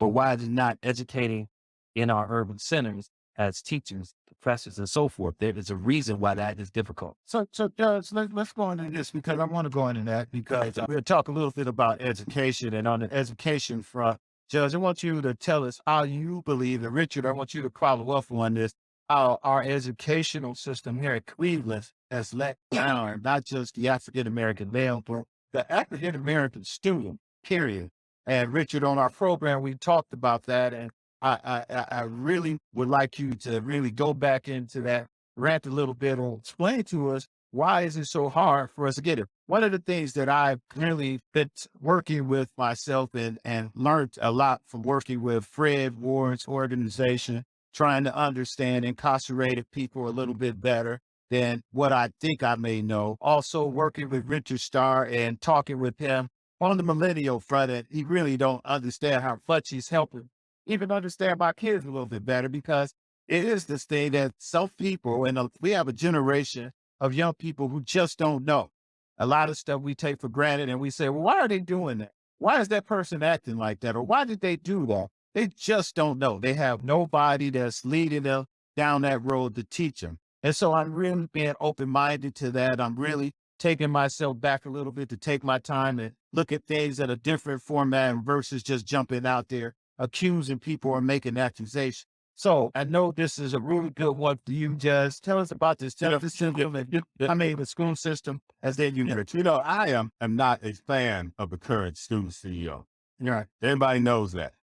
But why is it not educating in our urban centers as teachers, professors, and so forth? There is a reason why that is difficult. So Judge, let's go into this, because I want to go into that, because we'll talk a little bit about education. And on the education front, Judge, I want you to tell us how you believe, and Richard, I want you to follow up on this, how our educational system here at Cleveland has let down not just the African-American male, but the African-American student, period. And Richard, on our program, we talked about that. And I really would like you to really go back into that, rant a little bit, or explain to us, why is it so hard for us to get it? One of the things that I've really been working with myself and learned a lot from working with Fred Ward's organization trying to understand incarcerated people a little bit better than what I think I may know. Also working with Richard Starr and talking with him on the millennial front, and he really don't understand how much he's helping even understand my kids a little bit better, because it is this thing that some people, and we have a generation of young people who just don't know. A lot of stuff we take for granted, and we say, well, why are they doing that? Why is that person acting like that? Or why did they do that? They just don't know. They have nobody that's leading them down that road to teach them. And so I'm really being open-minded to that. I'm really taking myself back a little bit to take my time and look at things at a different format versus just jumping out there, accusing people or making accusations. So I know this is a really good one for you, Judge. Tell us about this justice system and the school system as they use it. You know, I am not a fan of the current student CEO. Right. Everybody knows that.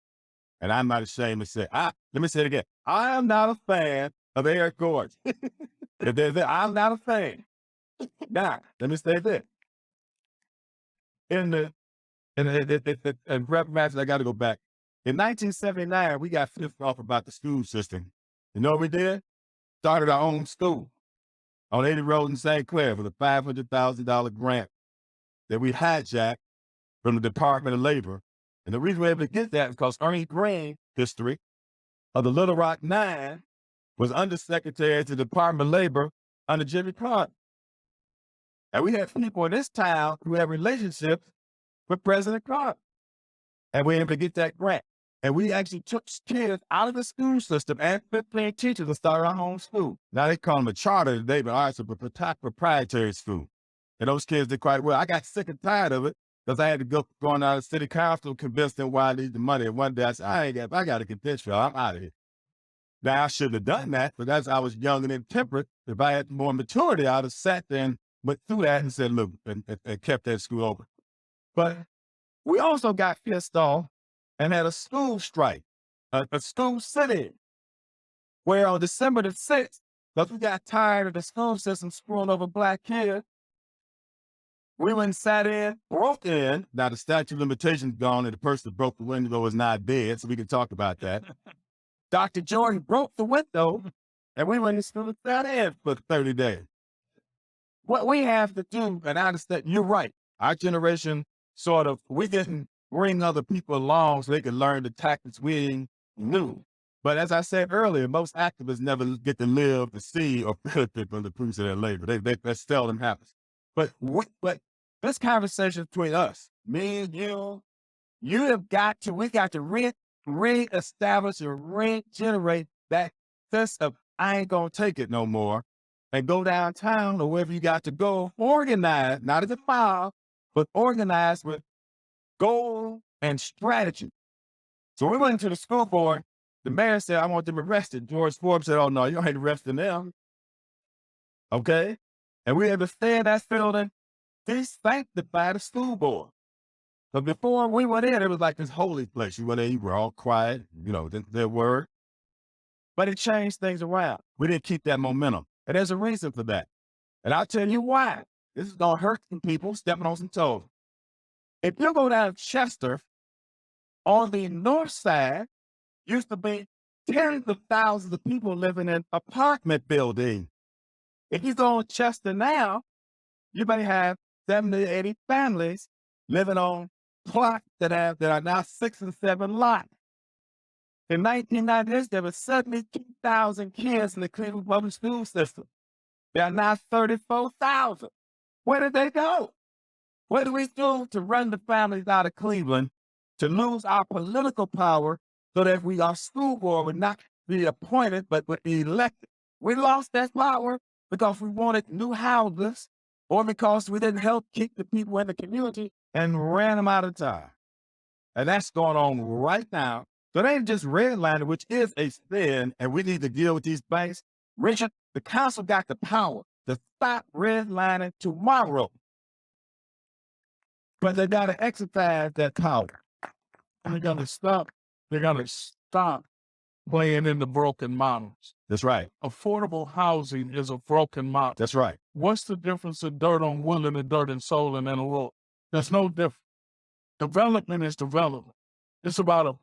And I'm not ashamed to say, let me say it again. I am not a fan of Eric Gordon. I'm not a fan. Now, let me say this. In rep matches, I got to go back. In 1979, we got pissed off about the school system. You know what we did? Started our own school on 80 Road in St. Clair with a $500,000 grant that we hijacked from the Department of Labor. And the reason we were able to get that is because Ernie Green, history of the Little Rock Nine, was undersecretary to the Department of Labor under Jimmy Carter. And we had people in this town who had relationships with President Carter. And we were able to get that grant. And we actually took kids out of the school system and 15 teachers to start our own school. Now they call them a charter today, but ours is a proprietary school. And those kids did quite well. I got sick and tired of it because I had to go going out of city council, convince them why I need the money. And one day I said, I got to convince y'all, I'm out of here. Now I shouldn't have done that, but as I was young and intemperate, if I had more maturity, I'd have sat there and went through that and said, look, and kept that school open. But we also got pissed off and had a school strike, a school sitting, where on December the 6th, because we got tired of the school system screwing over black kids, we went and sat in, broke in. Now the statute of limitations gone and the person that broke the window is not dead, so we can talk about that. Dr. Jordan broke the window and we went and stood sat in for 30 days. What we have to do, and I understand, you're right, our generation we didn't bring other people along so they could learn the tactics we knew. But as I said earlier, most activists never get to live, to see, or benefit from the fruits of their labor. That seldom happens. But this conversation between us, me and you, we got to re-establish and regenerate that sense of I ain't gonna take it no more, and go downtown or wherever you got to go, organize, not as a file, but organized with goal and strategy. So we went to the school board. The mayor said, I want them arrested. George Forbes said, oh no, you ain't arresting them. Okay? And we had to stay in that building, sanctify the school board. But before we went in, it was like this holy place. You went in, you were all quiet, their word. But it changed things around. We didn't keep that momentum. And there's a reason for that. And I'll tell you why. This is going to hurt some people stepping on some toes. If you go down Chester, on the north side, used to be tens of thousands of people living in apartment buildings. If you go on Chester now, you may have 70 to 80 families living on plots that are now 6 and 7 lots. In 1990s, there were 72,000 kids in the Cleveland public school system. There are now 34,000. Where did they go? What do we do to run the families out of Cleveland, to lose our political power so that our school board would not be appointed, but would be elected? We lost that power because we wanted new houses or because we didn't help keep the people in the community and ran them out of town. And that's going on right now. So they ain't just redlining, which is a sin, and we need to deal with these banks. Richard, the council got the power to stop redlining tomorrow. But they got to exercise that power. And they got to stop playing in the broken models. That's right. Affordable housing is a broken model. That's right. What's the difference of dirt on Woodland and dirt in Solon and a road? There's no difference. Development is development. It's about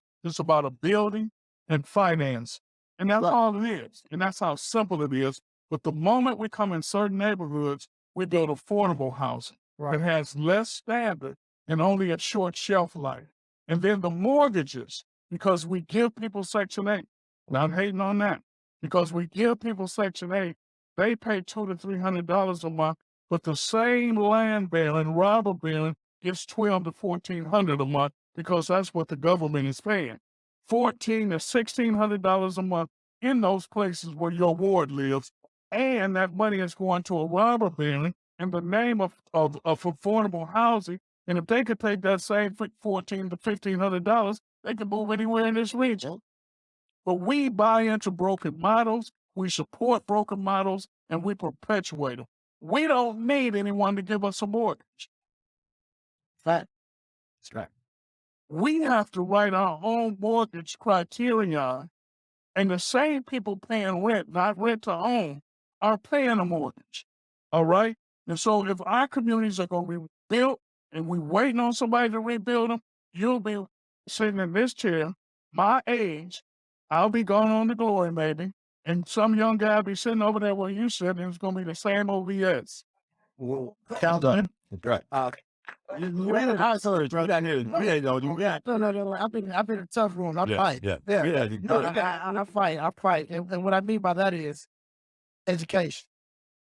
a building and finance And that's all it is. And that's how simple it is. But the moment we come in certain neighborhoods, we build affordable housing that has less standard and only a short shelf life. And then the mortgages, because we give people Section 8. Not hating on that. Because we give people Section 8, they pay $200 to $300 a month, but the same land baron, robber baron, gets $1,200 to $1,400 a month because that's what the government is paying. $1,400 to $1,600 a month in those places where your ward lives, and that money is going to a robber baron in the name of affordable housing. And if they could take that same $1,400 to $1,500, they could move anywhere in this region. But we buy into broken models, we support broken models, and we perpetuate them. We don't need anyone to give us a mortgage. Fact. That's right. We have to write our own mortgage criteria, and the same people paying rent, not rent to own, are paying a mortgage. All right? And so if our communities are going to be built and we're waiting on somebody to rebuild them, you'll be sitting in this chair, my age, I'll be going on to glory, maybe, and some young guy will be sitting over there where you sit, and it's going to be the same OVS. Well, count on. That's right. No. I've been in tough rooms. I fight. I fight. And what I mean by that is education.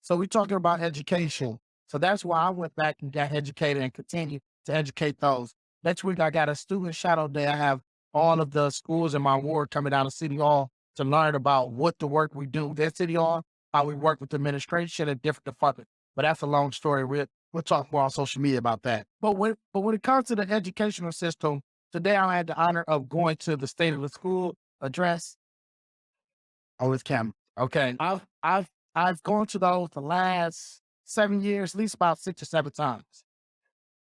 So we're talking about education. So that's why I went back and got educated and continue to educate those. Next week, I got a student shadow day. I have all of the schools in my ward coming down to City Hall to learn about what the work we do at City Hall, how we work with the administration and different departments. But that's a long story. We'll talk more on social media about that. But when it comes to the educational system, today I had the honor of going to the State of the School address. Oh, it's Cam. Okay. I've gone to those the last 7 years, at least about 6 or 7 times.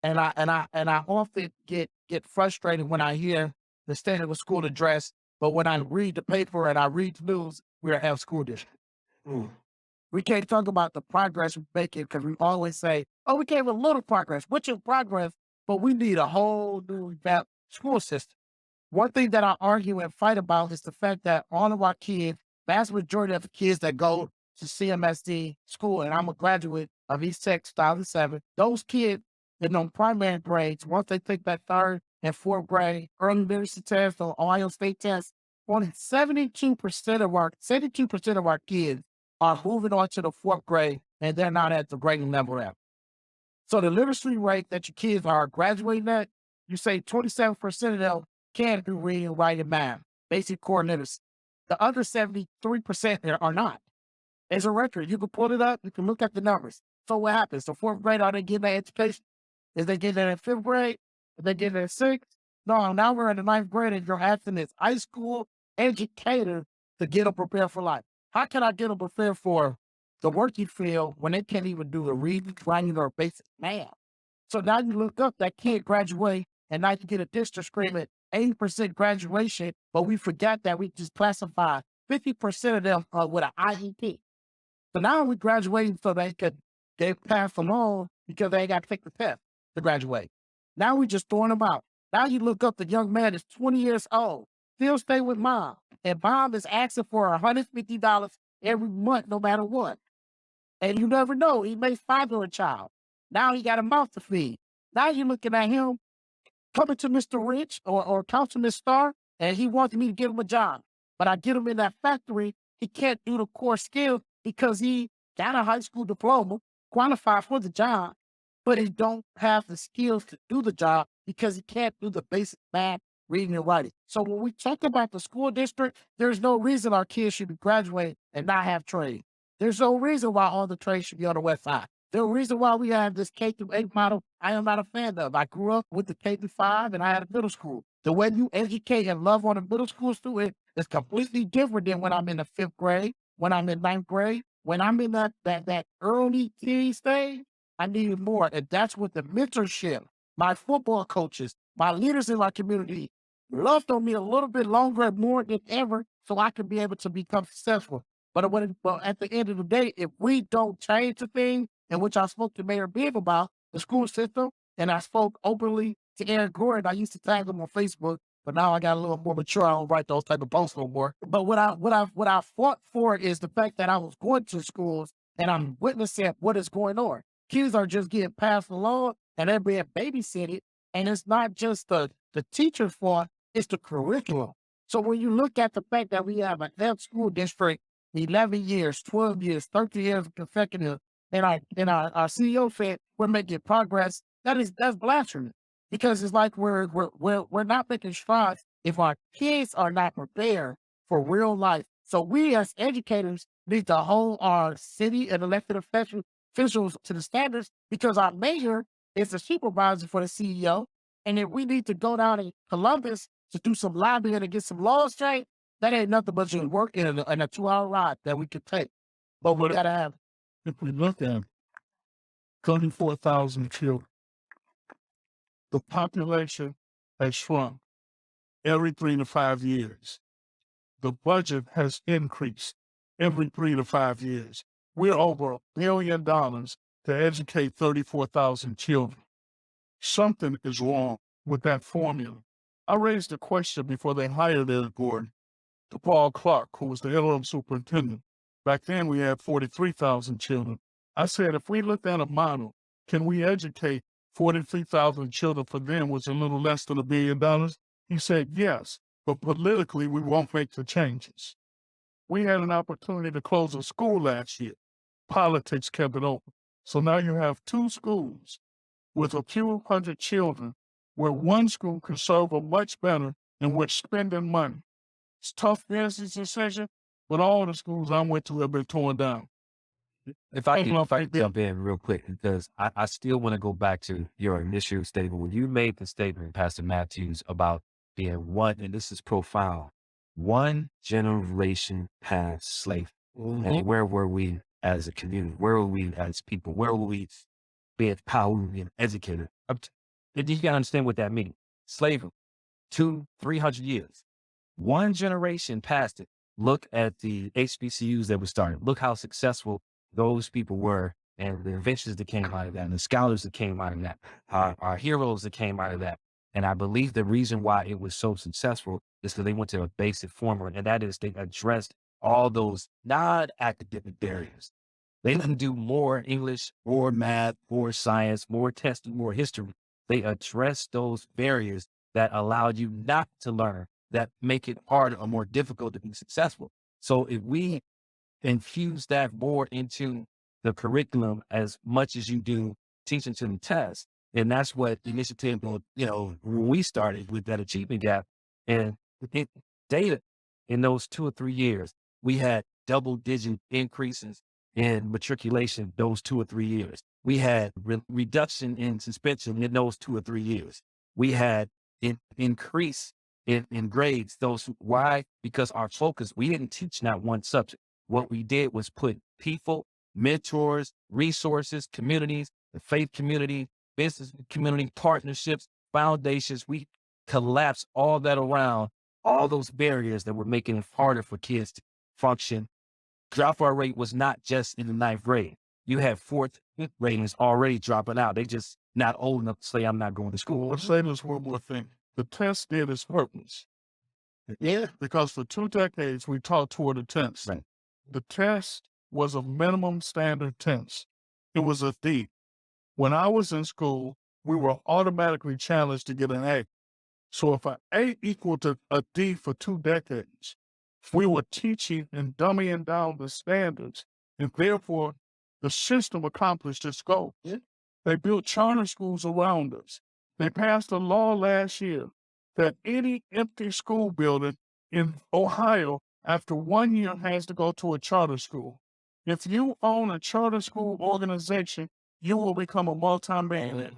And I often get frustrated when I hear the State of the School address, but when I read the paper and I read the news, we're a F school district. We can't talk about the progress we're making because we always say, oh, we gave a little progress, which is progress, but we need a whole new school system. One thing that I argue and fight about is the fact that all of our kids, vast majority of the kids that go to CMSD school, and I'm a graduate of East Tech 2007, those kids in those primary grades, once they take that 3rd and 4th grade early literacy test or Ohio State test, only 72% of our kids are moving on to the 4th grade, and they're not at the grading level yet. So the literacy rate that your kids are graduating at, you say 27% of them can do reading, writing, math, basic core literacy. The other 73% are not. As a record, you can pull it up, you can look at the numbers. So what happens? The 4th grade, are they getting that education? Is they getting it in 5th grade? Is they getting it in 6th? No, now we're in the 9th grade and you're asking this high school educator to get them prepared for life. How can I get them prepared for the working field when they can't even do the reading, writing, or basic math? So now you look up, that kid graduate, and now you get a district screaming 80% graduation, but we forgot that we just classified 50% of them with an IEP. So now we're graduating so they pass along because they ain't got to take the test to graduate. Now we just throwing them out. Now you look up, the young man is 20 years old, still stay with mom, and mom is asking for $150 every month, no matter what. And you never know, he may father a child. Now he got a mouth to feed. Now you're looking at him coming to Mr. Rich or Councilman Starr, and he wants me to give him a job. But I get him in that factory, he can't do the core skills because he got a high school diploma, qualified for the job, but he don't have the skills to do the job because he can't do the basic math, reading, and writing. So when we talk about the school district, there's no reason our kids should be graduating and not have trade. There's no reason why all the trades should be on the west side. There's no reason why we have this K-8 model I am not a fan of. I grew up with the K-5 and I had a middle school. The way you educate and love on a middle school student is completely different than when I'm in the 5th grade, when I'm in 9th grade, when I'm in that early teen stage. I needed more. And that's what the mentorship, my football coaches, my leaders in my community loved on me a little bit longer and more than ever so I could be able to become successful. But at the end of the day, if we don't change the thing, in which I spoke to Mayor Bibb about, the school system, and I spoke openly to Aaron Gordon, I used to tag him on Facebook, but now I got a little more mature. I don't write those type of posts no more. But what I fought for is the fact that I was going to schools and I'm witnessing what is going on. Kids are just getting passed along and they're being babysitted. And it's not just the teacher's fault, it's the curriculum. So when you look at the fact that we have an F school district, 11 years, 12 years, 13 years consecutive, and our CEO said we're making progress, that's blasphemy. Because it's like we're not making strides if our kids are not prepared for real life. So we as educators need to hold our city and elected officials to the standards, because our mayor is the supervisor for the CEO. And if we need to go down in Columbus to do some lobbying and get some laws straight, that ain't nothing but just work in a 2-hour ride that we could take. But we gotta have. If we look at 34,000 children, the population has shrunk every 3 to 5 years. The budget has increased every 3 to 5 years. We're over $1 billion to educate 34,000 children. Something is wrong with that formula. I raised a question before they hired Eric Gordon to Paul Clark, who was the interim superintendent. Back then, we had 43,000 children. I said, if we looked at a model, can we educate 43,000 children for them was a little less than $1 billion? He said, yes, but politically, we won't make the changes. We had an opportunity to close a school last year. Politics kept it open. So now you have 2 schools with a few hundred children where one school can serve them much better and we're spending money. It's tough business decision, but all the schools I went to have been torn down. If I can jump in real quick, because I still want to go back to your initial statement. When you made the statement, Pastor Matthews, about being one, and this is profound, one generation past slavery. And where were we as a community? Where were we as people? Where were we being empowered and educated? You got to understand what that means. Slavery, 200-300 years. One generation past it. Look at the HBCUs that were started. Look how successful those people were and the inventions that came out of that and the scholars that came out of that, our heroes that came out of that. And I believe the reason why it was so successful is because they went to a basic formula, and that is they addressed all those non-academic barriers. They didn't do more English, more math, more science, more testing, more history. They addressed those barriers that allowed you not to learn, that make it harder or more difficult to be successful. So if we infuse that more into the curriculum as much as you do teaching to the test, and that's what the initiative, when we started with that achievement gap, and data in those 2 or 3 years, we had double-digit increases in matriculation those 2 or 3 years. We had reduction in suspension in those 2 or 3 years. We had increase in grades. Why? Because our focus, we didn't teach not one subject. What we did was put people, mentors, resources, communities, the faith community, business community, partnerships, foundations. We collapsed all that around all those barriers that were making it harder for kids to function. Dropout rate was not just in the 9th grade. You had 4th, 5th graders already dropping out. They just not old enough to say, I'm not going to school. Let's say this one more thing. The test did its purpose. Yeah. Because for 2 decades, we taught toward the test. Right. The test was a minimum standard test. It was a D. When I was in school, we were automatically challenged to get an A. So if an A equaled to a D for 2 decades, we were teaching and dumbing down the standards, and therefore the system accomplished its goal. Yeah. They built charter schools around us. They passed a law last year that any empty school building in Ohio after 1 year has to go to a charter school. If you own a charter school organization, you will become a multi-millionaire.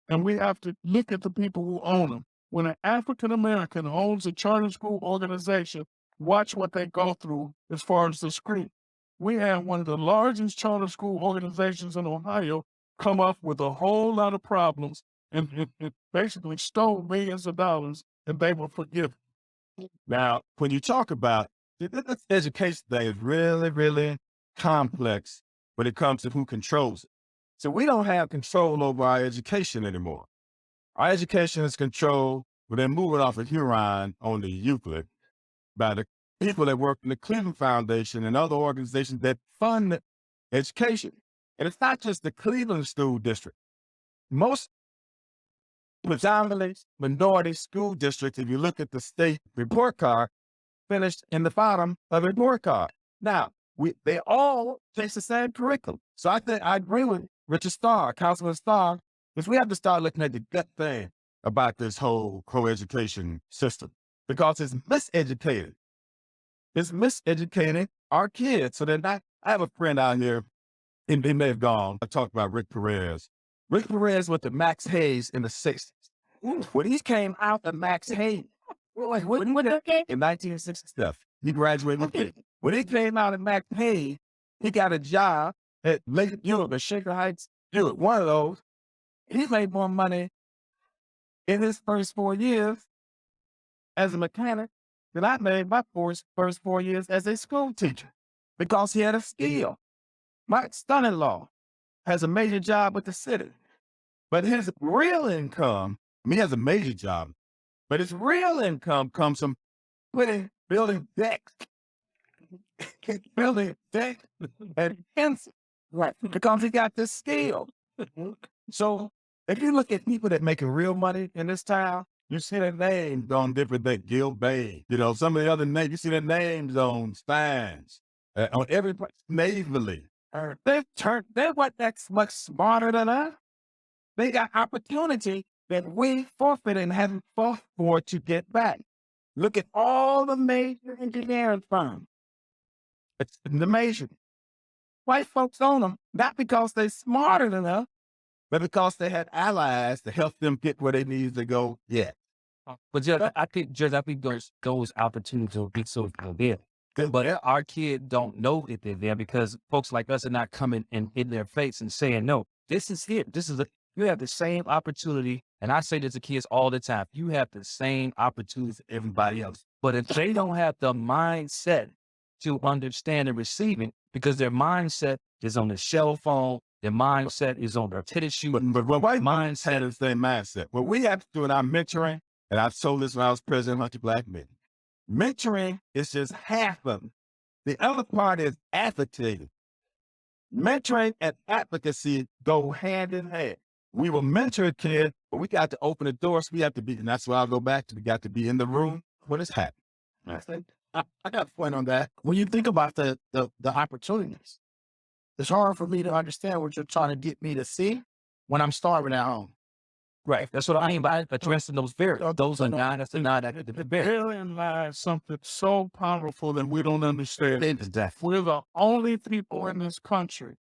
And we have to look at the people who own them. When an African American owns a charter school organization, watch what they go through as far as the screen. We have one of the largest charter school organizations in Ohio come up with a whole lot of problems and it basically stole millions of dollars, and they were forgiven. Now, when you talk about this education thing is really, really complex when it comes to who controls it. So we don't have control over our education anymore. Our education is controlled Well, they're moving off of Huron on the Euclid by the people that work in the Cleveland Foundation and other organizations that fund education. And it's not just the Cleveland School District. Most predominantly minority school districts, if you look at the state report card, finished in the bottom of the report card. Now, they all face the same curriculum. So I think I agree with Richard Starr, Councilman Starr, because we have to start looking at the gut thing about this whole co-education system, because it's miseducated. It's miseducating our kids. So they're not. I have a friend out here, and he may have gone. I talked about Rick Perez. Rick Perez went to Max Hayes in the 60s. When he came out of Max Hayes, what in 1960 stuff, he graduated. When he came out of Max Hayes, he got a job at Lake Europe, at Shaker Heights, Europe, one of those. He made more money in his first 4 years as a mechanic than I made my first 4 years as a school teacher, because he had a skill. My son-in-law has a major job with the city, but his real income, he has a major job, but his real income comes from building decks, and fences, right? Because he got this skill. So if you look at people that making real money in this town, you see their names on different things. Gil Bay, some of the other names, you see their names on stands, on every place, natively. They're what that's much smarter than us. They got opportunity that we forfeit and haven't fought for to get back. Look at all the major engineering firms. It's the major. White folks own them, not because they're smarter than us, but because they had allies to help them get where they need to go yet. But Judge, I think those opportunities will be so there. But our kids don't know if they're there, because folks like us are not coming in their face and saying, no, this is it. You have the same opportunity. And I say this to kids all the time. You have the same opportunity as everybody else. But if they don't have the mindset to understand and receive it, because their mindset is on the cell phone, their mindset is on their tennis shoe. But white mindset is the same mindset. What we have to do in our mentoring, and I've told this when I was president of Hunter Black Men, mentoring is just half of it. The other part is advocating. Mentoring and advocacy go hand in hand. We will mentor a kid, but we got to open the doors. We have to be, and that's why I'll go back to, we got to be in the room when it's happening. I got a point on that. When you think about the opportunities, it's hard for me to understand what you're trying to get me to see when I'm starving at home. Right. That's what I mean by addressing those barriers. Those are not, that's not the barrier. Therein lies something so powerful that we don't understand. Exactly. We're the only people in this country,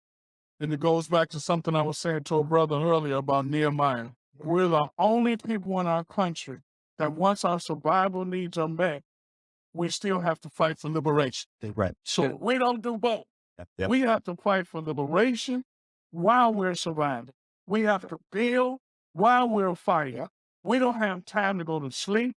and it goes back to something I was saying to a brother earlier about Nehemiah. We're the only people in our country that once our survival needs are met, we still have to fight for liberation. Right. So we don't do both. Yep. We have to fight for liberation while we're surviving. We have to build while we're fighting. We don't have time to go to sleep.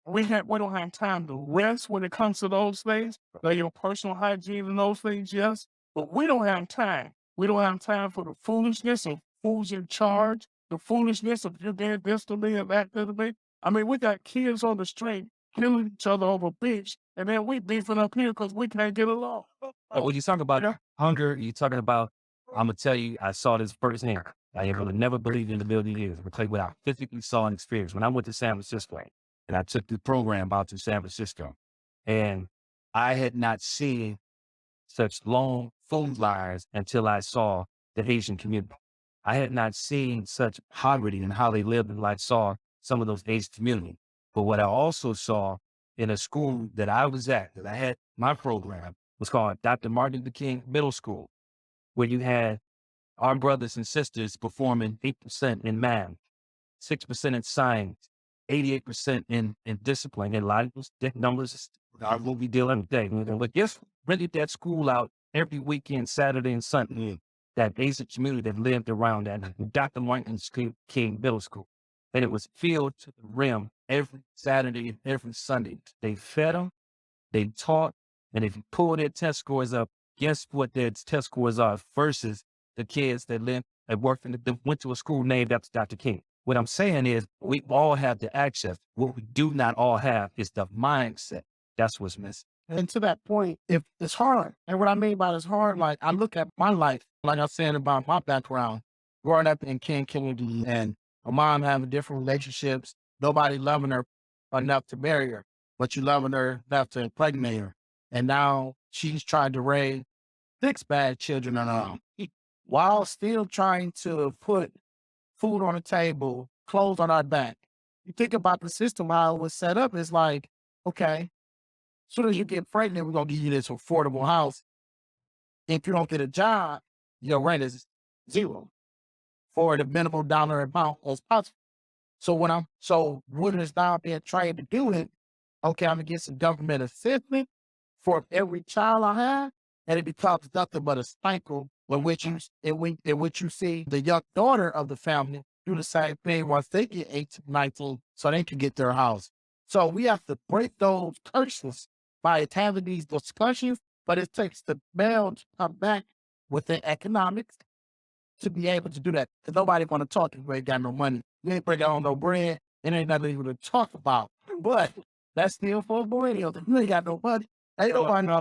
We don't have time to rest when it comes to those things, like your personal hygiene and those things, yes. But we don't have time. We don't have time for the foolishness of who's in charge, the foolishness of you did this to me and that to me. I mean, we got kids on the street killing each other over beach, and then we beefing up here because we can't get along. When you talk about hunger, you're talking about, I'm going to tell you, I saw this firsthand. I really never believed in the building years. I'm going to tell you what I physically saw and experienced. When I went to San Francisco, and I took the program out to San Francisco, and I had not seen such long food lines until I saw the Asian community. I had not seen such poverty and how they lived until I saw some of those Asian communities. But what I also saw in a school that I was at, that I had my program, was called Dr. Martin Luther King Middle School, where you had our brothers and sisters performing 8% in math, 6% in science, 88% in discipline. And a lot of those numbers are what we deal every day. But just rented that school out every weekend, Saturday and Sunday, that Asian community that lived around that, Dr. Martin Luther King Middle School. And it was filled to the rim every Saturday and every Sunday. They fed them, they taught, and if you pull their test scores up, guess what their test scores are versus the kids that went to a school named after Dr. King. What I'm saying is we all have the access. What we do not all have is the mindset. That's what's missing. And to that point, if it's hard, and what I mean by it's hard, like I look at my life, like I was saying about my background, growing up in Kennedy and my mom having different relationships, nobody loving her enough to marry her, but you loving her enough to impregnate her. And now she's trying to raise 6 bad children on her own, while still trying to put food on the table, clothes on our back. You think about the system, how it was set up, it's like, okay, as soon as you get pregnant, we're going to give you this affordable house. If you don't get a job, your rent is zero for the minimum dollar amount as possible. So what is now being trained to do it, okay, I'm going to get some government assistance for every child I have, and it becomes nothing but a cycle in which you see the young daughter of the family do the same thing once they get 18, 19, so they can get their house. So we have to break those curses by having these discussions, but it takes the male to come back with the economics to be able to do that. Because nobody want to talk if we ain't got no money. You ain't bringing on no bread. It ain't nothing even to talk about. But that's still for millennials. If you ain't got no money, ain't nobody know.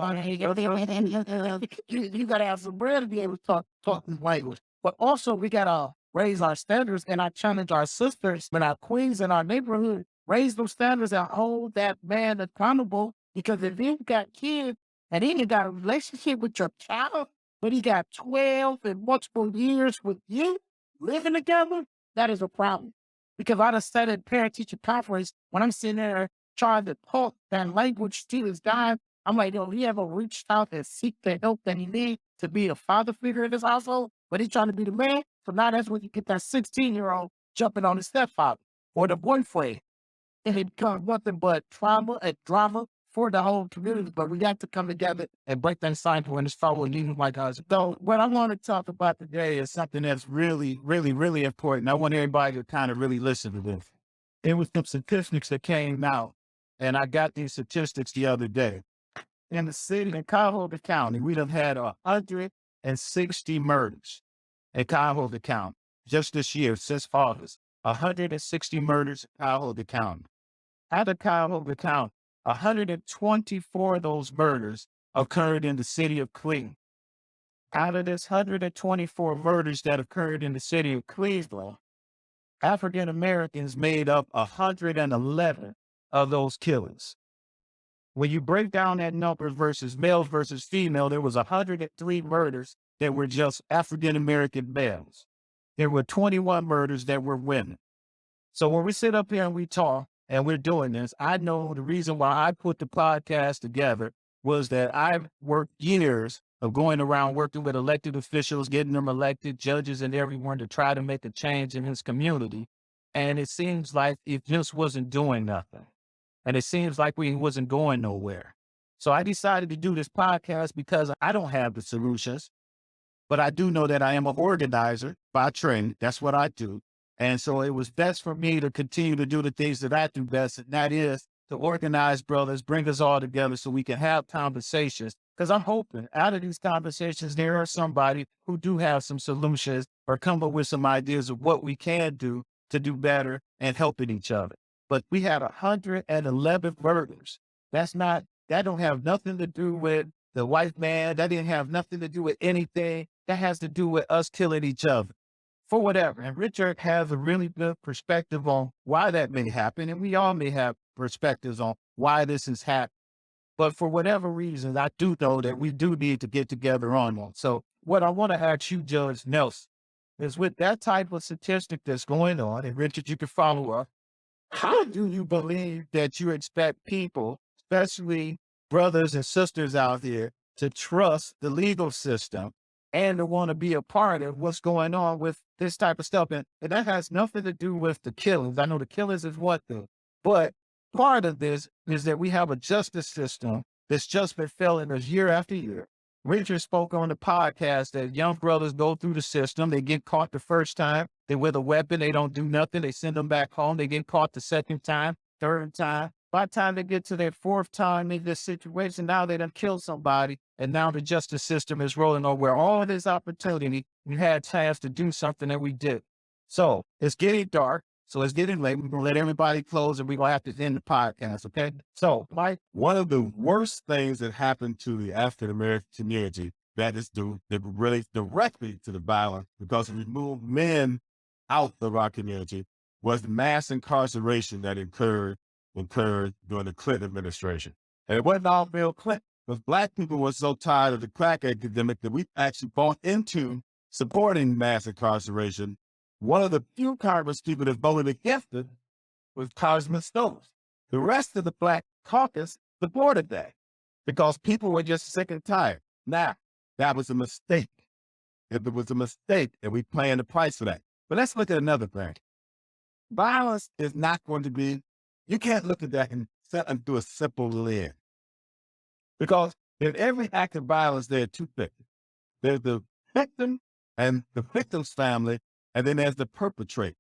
You got to have some bread to be able to talk this language. But also, we got to raise our standards, and I challenge our sisters and our queens in our neighborhood, raise those standards and hold that man accountable. Because if you've got kids and then you got a relationship with your child, but he got 12 and multiple years with you living together, that is a problem. Because I just said at parent-teacher conference, when I'm sitting there trying to talk that language to his guy, I'm like, yo, he ever reached out and seek the help that he needs to be a father figure in his household, but he's trying to be the man. So now that's when you get that 16-year-old jumping on his stepfather or the boyfriend. And it becomes nothing but trauma and drama for the whole community. But we got to come together and break that cycle and start with leading like us. So what I want to talk about today is something that's really, really, really important. I want everybody to kind of really listen to this. It was some statistics that came out, and I got these statistics the other day. In the city, in Cuyahoga County, we have had 160 murders in Cuyahoga County just this year, since August. 160 murders in Cuyahoga County. Out of Cuyahoga County, 124 of those murders occurred in the city of Cleveland. Out of this 124 murders that occurred in the city of Cleveland, African Americans made up 111 of those killings. When you break down that number versus males versus female, there was 103 murders that were just African American males. There were 21 murders that were women. So when we sit up here and we talk and we're doing this, I know the reason why I put the podcast together was that I've worked years of going around working with elected officials, getting them elected, judges and everyone to try to make a change in his community. And it seems like it just wasn't doing nothing. And it seems like we wasn't going nowhere. So I decided to do this podcast because I don't have the solutions, but I do know that I am an organizer by training. That's what I do. And so it was best for me to continue to do the things that I do best, and that is to organize brothers, bring us all together so we can have conversations. Because I'm hoping out of these conversations, there are somebody who do have some solutions or come up with some ideas of what we can do to do better and helping each other. But we had 111 murders. That don't have nothing to do with the white man. That didn't have nothing to do with anything. That has to do with us killing each other for whatever. And Richard has a really good perspective on why that may happen. And we all may have perspectives on why this has happened. But for whatever reason, I do know that we do need to get together on one. So what I want to ask you, Judge Nelson, is with that type of statistic that's going on, and Richard, you can follow up, how do you believe that you expect people, especially brothers and sisters out there, to trust the legal system and to want to be a part of what's going on with this type of stuff? And that has nothing to do with the killings. I know the killings is one thing, but part of this is that we have a justice system that's just been failing us year after year. Richard spoke on the podcast that young brothers go through the system. They get caught the first time. They with a weapon. They don't do nothing. They send them back home. They get caught the second time, third time. By the time they get to their fourth time in this situation, now they done killed somebody. And now the justice system is rolling over where all of this opportunity, we had a chance to do something that we did. So it's getting dark. So it's getting late. We're going to let everybody close and we're going to have to end the podcast. Okay. So, Mike. One of the worst things that happened to the African American community that is due that relates directly to the violence because it removed men out of our community was the mass incarceration that occurred during the Clinton administration. And it wasn't all Bill Clinton, because Black people were so tired of the crack epidemic that we actually bought into supporting mass incarceration. One of the few Congress people that voted against it was Congressman Stokes. The rest of the Black caucus supported that because people were just sick and tired. Now, that was a mistake. If it was a mistake, and we paying the price for that. But let's look at another thing. Violence is not going to be, you can't look at that and set them through a simple lens. Because in every act of violence, there are two victims. There's the victim and the victim's family, and then there's the perpetrator.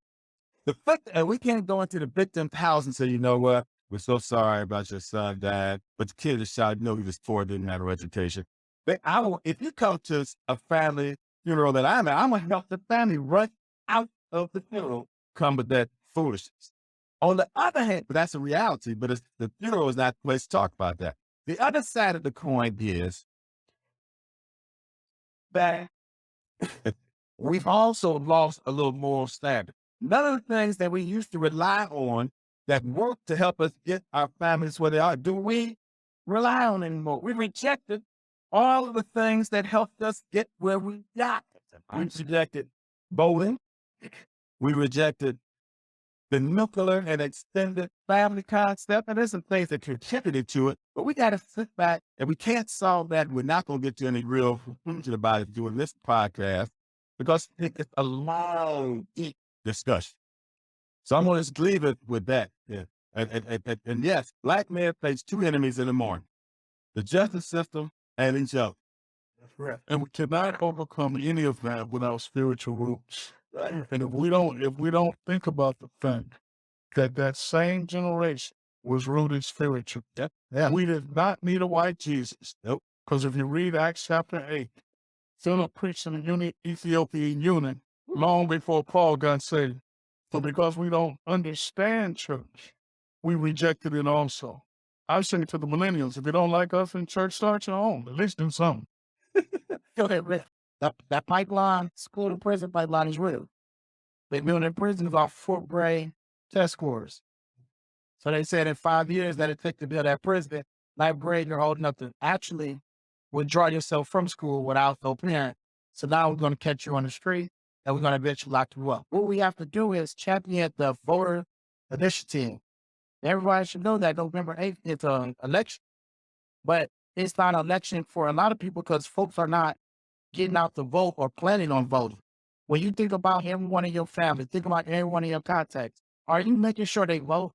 The victim, and we can't go into the victim's house and say, you know what, we're so sorry about your son died, but the kid is shot, he was poor, didn't have no education. But if you come to a family funeral that I'm at, I'm going to help the family run out of the funeral, come with that foolishness. On the other hand, but that's a reality, but the funeral is not the place to talk about that. The other side of the coin is that we've also lost a little moral standard. None of the things that we used to rely on that work to help us get our families where they are, do we rely on anymore? We rejected all of the things that helped us get where we got. We rejected voting. We rejected the nuclear and extended family concept. And there's some things that contributed to it, but we got to sit back and we can't solve that. We're not going to get to any real conclusion about it doing this podcast because it's a long, deep discussion. So I'm going to just leave it with that. Yeah. And yes, Black men face two enemies in the morning, the justice system and each other. That's right. And we cannot overcome any of that without spiritual roots. Right. And if we don't think about the fact that same generation was rooted spiritually, we did not need a white Jesus. Nope. Because if you read Acts chapter 8, Philip preached in the Ethiopian eunuch long before Paul got saved. But because we don't understand church, we rejected it also. I say to the millennials, if you don't like us in church, start your own. At least do something. That pipeline, school to prison pipeline is real. They built in prison about 4th grade test scores. So they said in 5 years that it took to build that prison, 9th grade, you're old enough to actually withdraw yourself from school without no parent. So now we're going to catch you on the street and we're going to eventually lock you up. What we have to do is champion the voter initiative. Everybody should know that November 8th is an election, but it's not an election for a lot of people because folks are not getting out to vote or planning on voting. When you think about everyone in your family, think about everyone in your contacts, are you making sure they vote?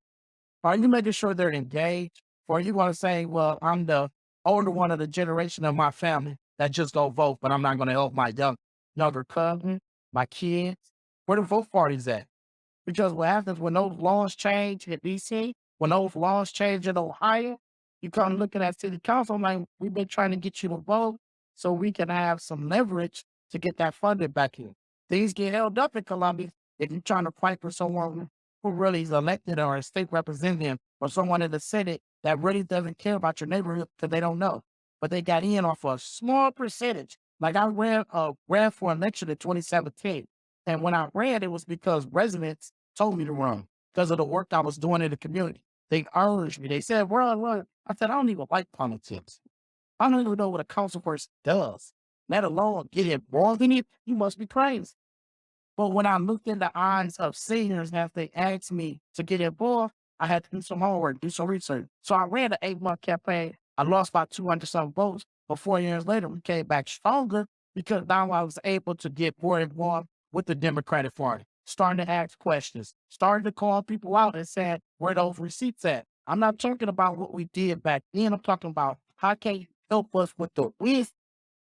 Are you making sure they're engaged? Or are you going to say, well, I'm the older one of the generation of my family that just don't vote, but I'm not going to help my younger cousin, my kids? Where the vote parties at? Because what happens when those laws change in D.C., when those laws change in Ohio, you come looking at city council, like, we've been trying to get you to vote so we can have some leverage to get that funding back in. Things get held up in Columbia if you're trying to fight for someone who really is elected or a state representative or someone in the Senate that really doesn't care about your neighborhood because they don't know. But they got in off a small percentage. Like I ran for election in 2017. And when I ran, it was because residents told me to run because of the work I was doing in the community. They urged me. They said, run. I said, I don't even like politics. I don't even know what a council person does, let alone get involved in it. You must be crazy. But when I looked in the eyes of seniors as they asked me to get involved, I had to do some homework, do some research. So I ran an 8-month campaign. I lost about 200 some votes. But 4 years later, we came back stronger because now I was able to get more involved with the Democratic Party, starting to ask questions, starting to call people out and saying, where those receipts at? I'm not talking about what we did back then. I'm talking about how can you help us with the wisdom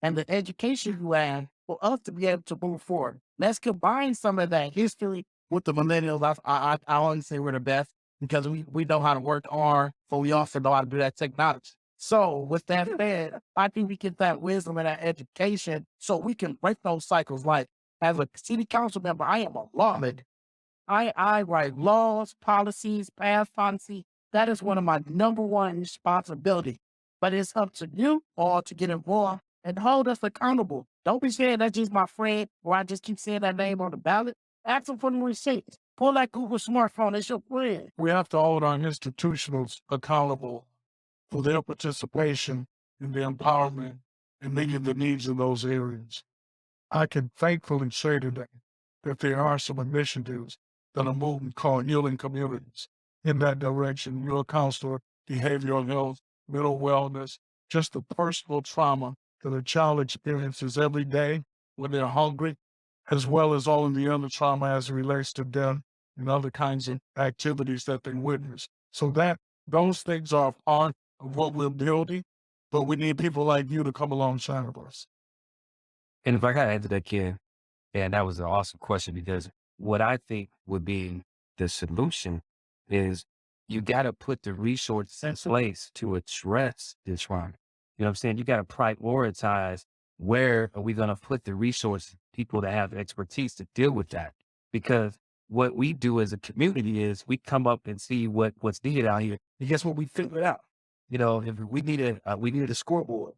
and the education you have for us to be able to move forward. Let's combine some of that history with the millennials. I always say we're the best because we know how to work hard, but we also know how to do that technology. So with that said, I think we get that wisdom and that education so we can break those cycles. Like as a city council member, I am a lawman. I write laws, policies, pass policy. That is one of my number one responsibility. But it's up to you all to get involved and hold us accountable. Don't be saying that's just my friend or I just keep saying that name on the ballot. Ask them for the receipts. Pull that Google smartphone. It's your friend. We have to hold our institutionals accountable for their participation in the empowerment and meeting the needs of those areas. I can thankfully say today that there are some initiatives that are moving called healing communities in that direction. Your counselor, behavioral health, mental wellness, just the personal trauma that a child experiences every day when they're hungry, as well as all of the other trauma as it relates to death and other kinds of activities that they witness. So that those things are part of what we're building, but we need people like you to come alongside of us. And if I got to answer that, Ken, and that was an awesome question, because what I think would be the solution is you got to put the resources in place to address this trauma. You know what I'm saying? You got to prioritize where are we going to put the resources, people that have the expertise to deal with that. Because what we do as a community is we come up and see what's needed out here. And guess what? We figure it out. You know, if we needed a scoreboard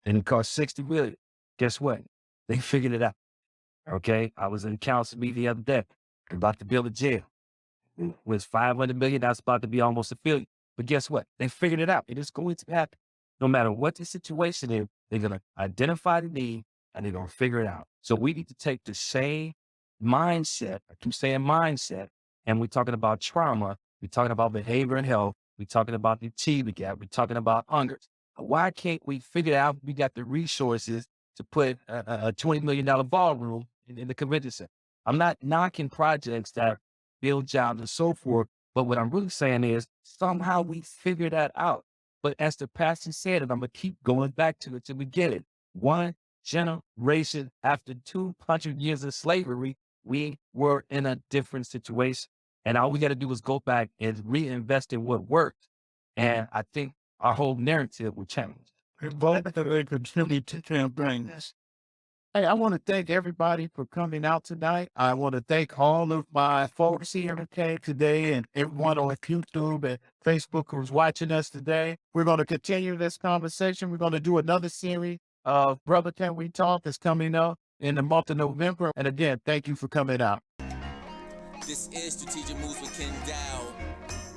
and it cost $60 million, guess what? They figured it out. Okay. I was in council meeting the other day about to build a jail. It was $500 million. That's about to be almost $1 billion. But guess what? They figured it out. It is going to happen. No matter what the situation is, they're going to identify the need and they're going to figure it out. So we need to take the same mindset. I keep saying mindset. And we're talking about trauma. We're talking about behavior and health. We're talking about the achievement gap. We're talking about hunger. Why can't we figure out we got the resources to put a $20 million ballroom in the convention center? I'm not knocking projects that build jobs and so forth, but what I'm really saying is somehow we figure that out. But as the pastor said, and I'm going to keep going back to it till we get it, one generation after 200 years of slavery, we were in a different situation. And all we got to do is go back and reinvest in what worked. And I think our whole narrative will change. Both that they contribute to campaigns. Hey, I want to thank everybody for coming out tonight. I want to thank all of my folks here today and everyone on YouTube and Facebook who's watching us today. We're going to continue this conversation. We're going to do another series of Brother Can We Talk that's coming up in the month of November. And again, thank you for coming out. This is Strategic Moves with Kenn Dowell.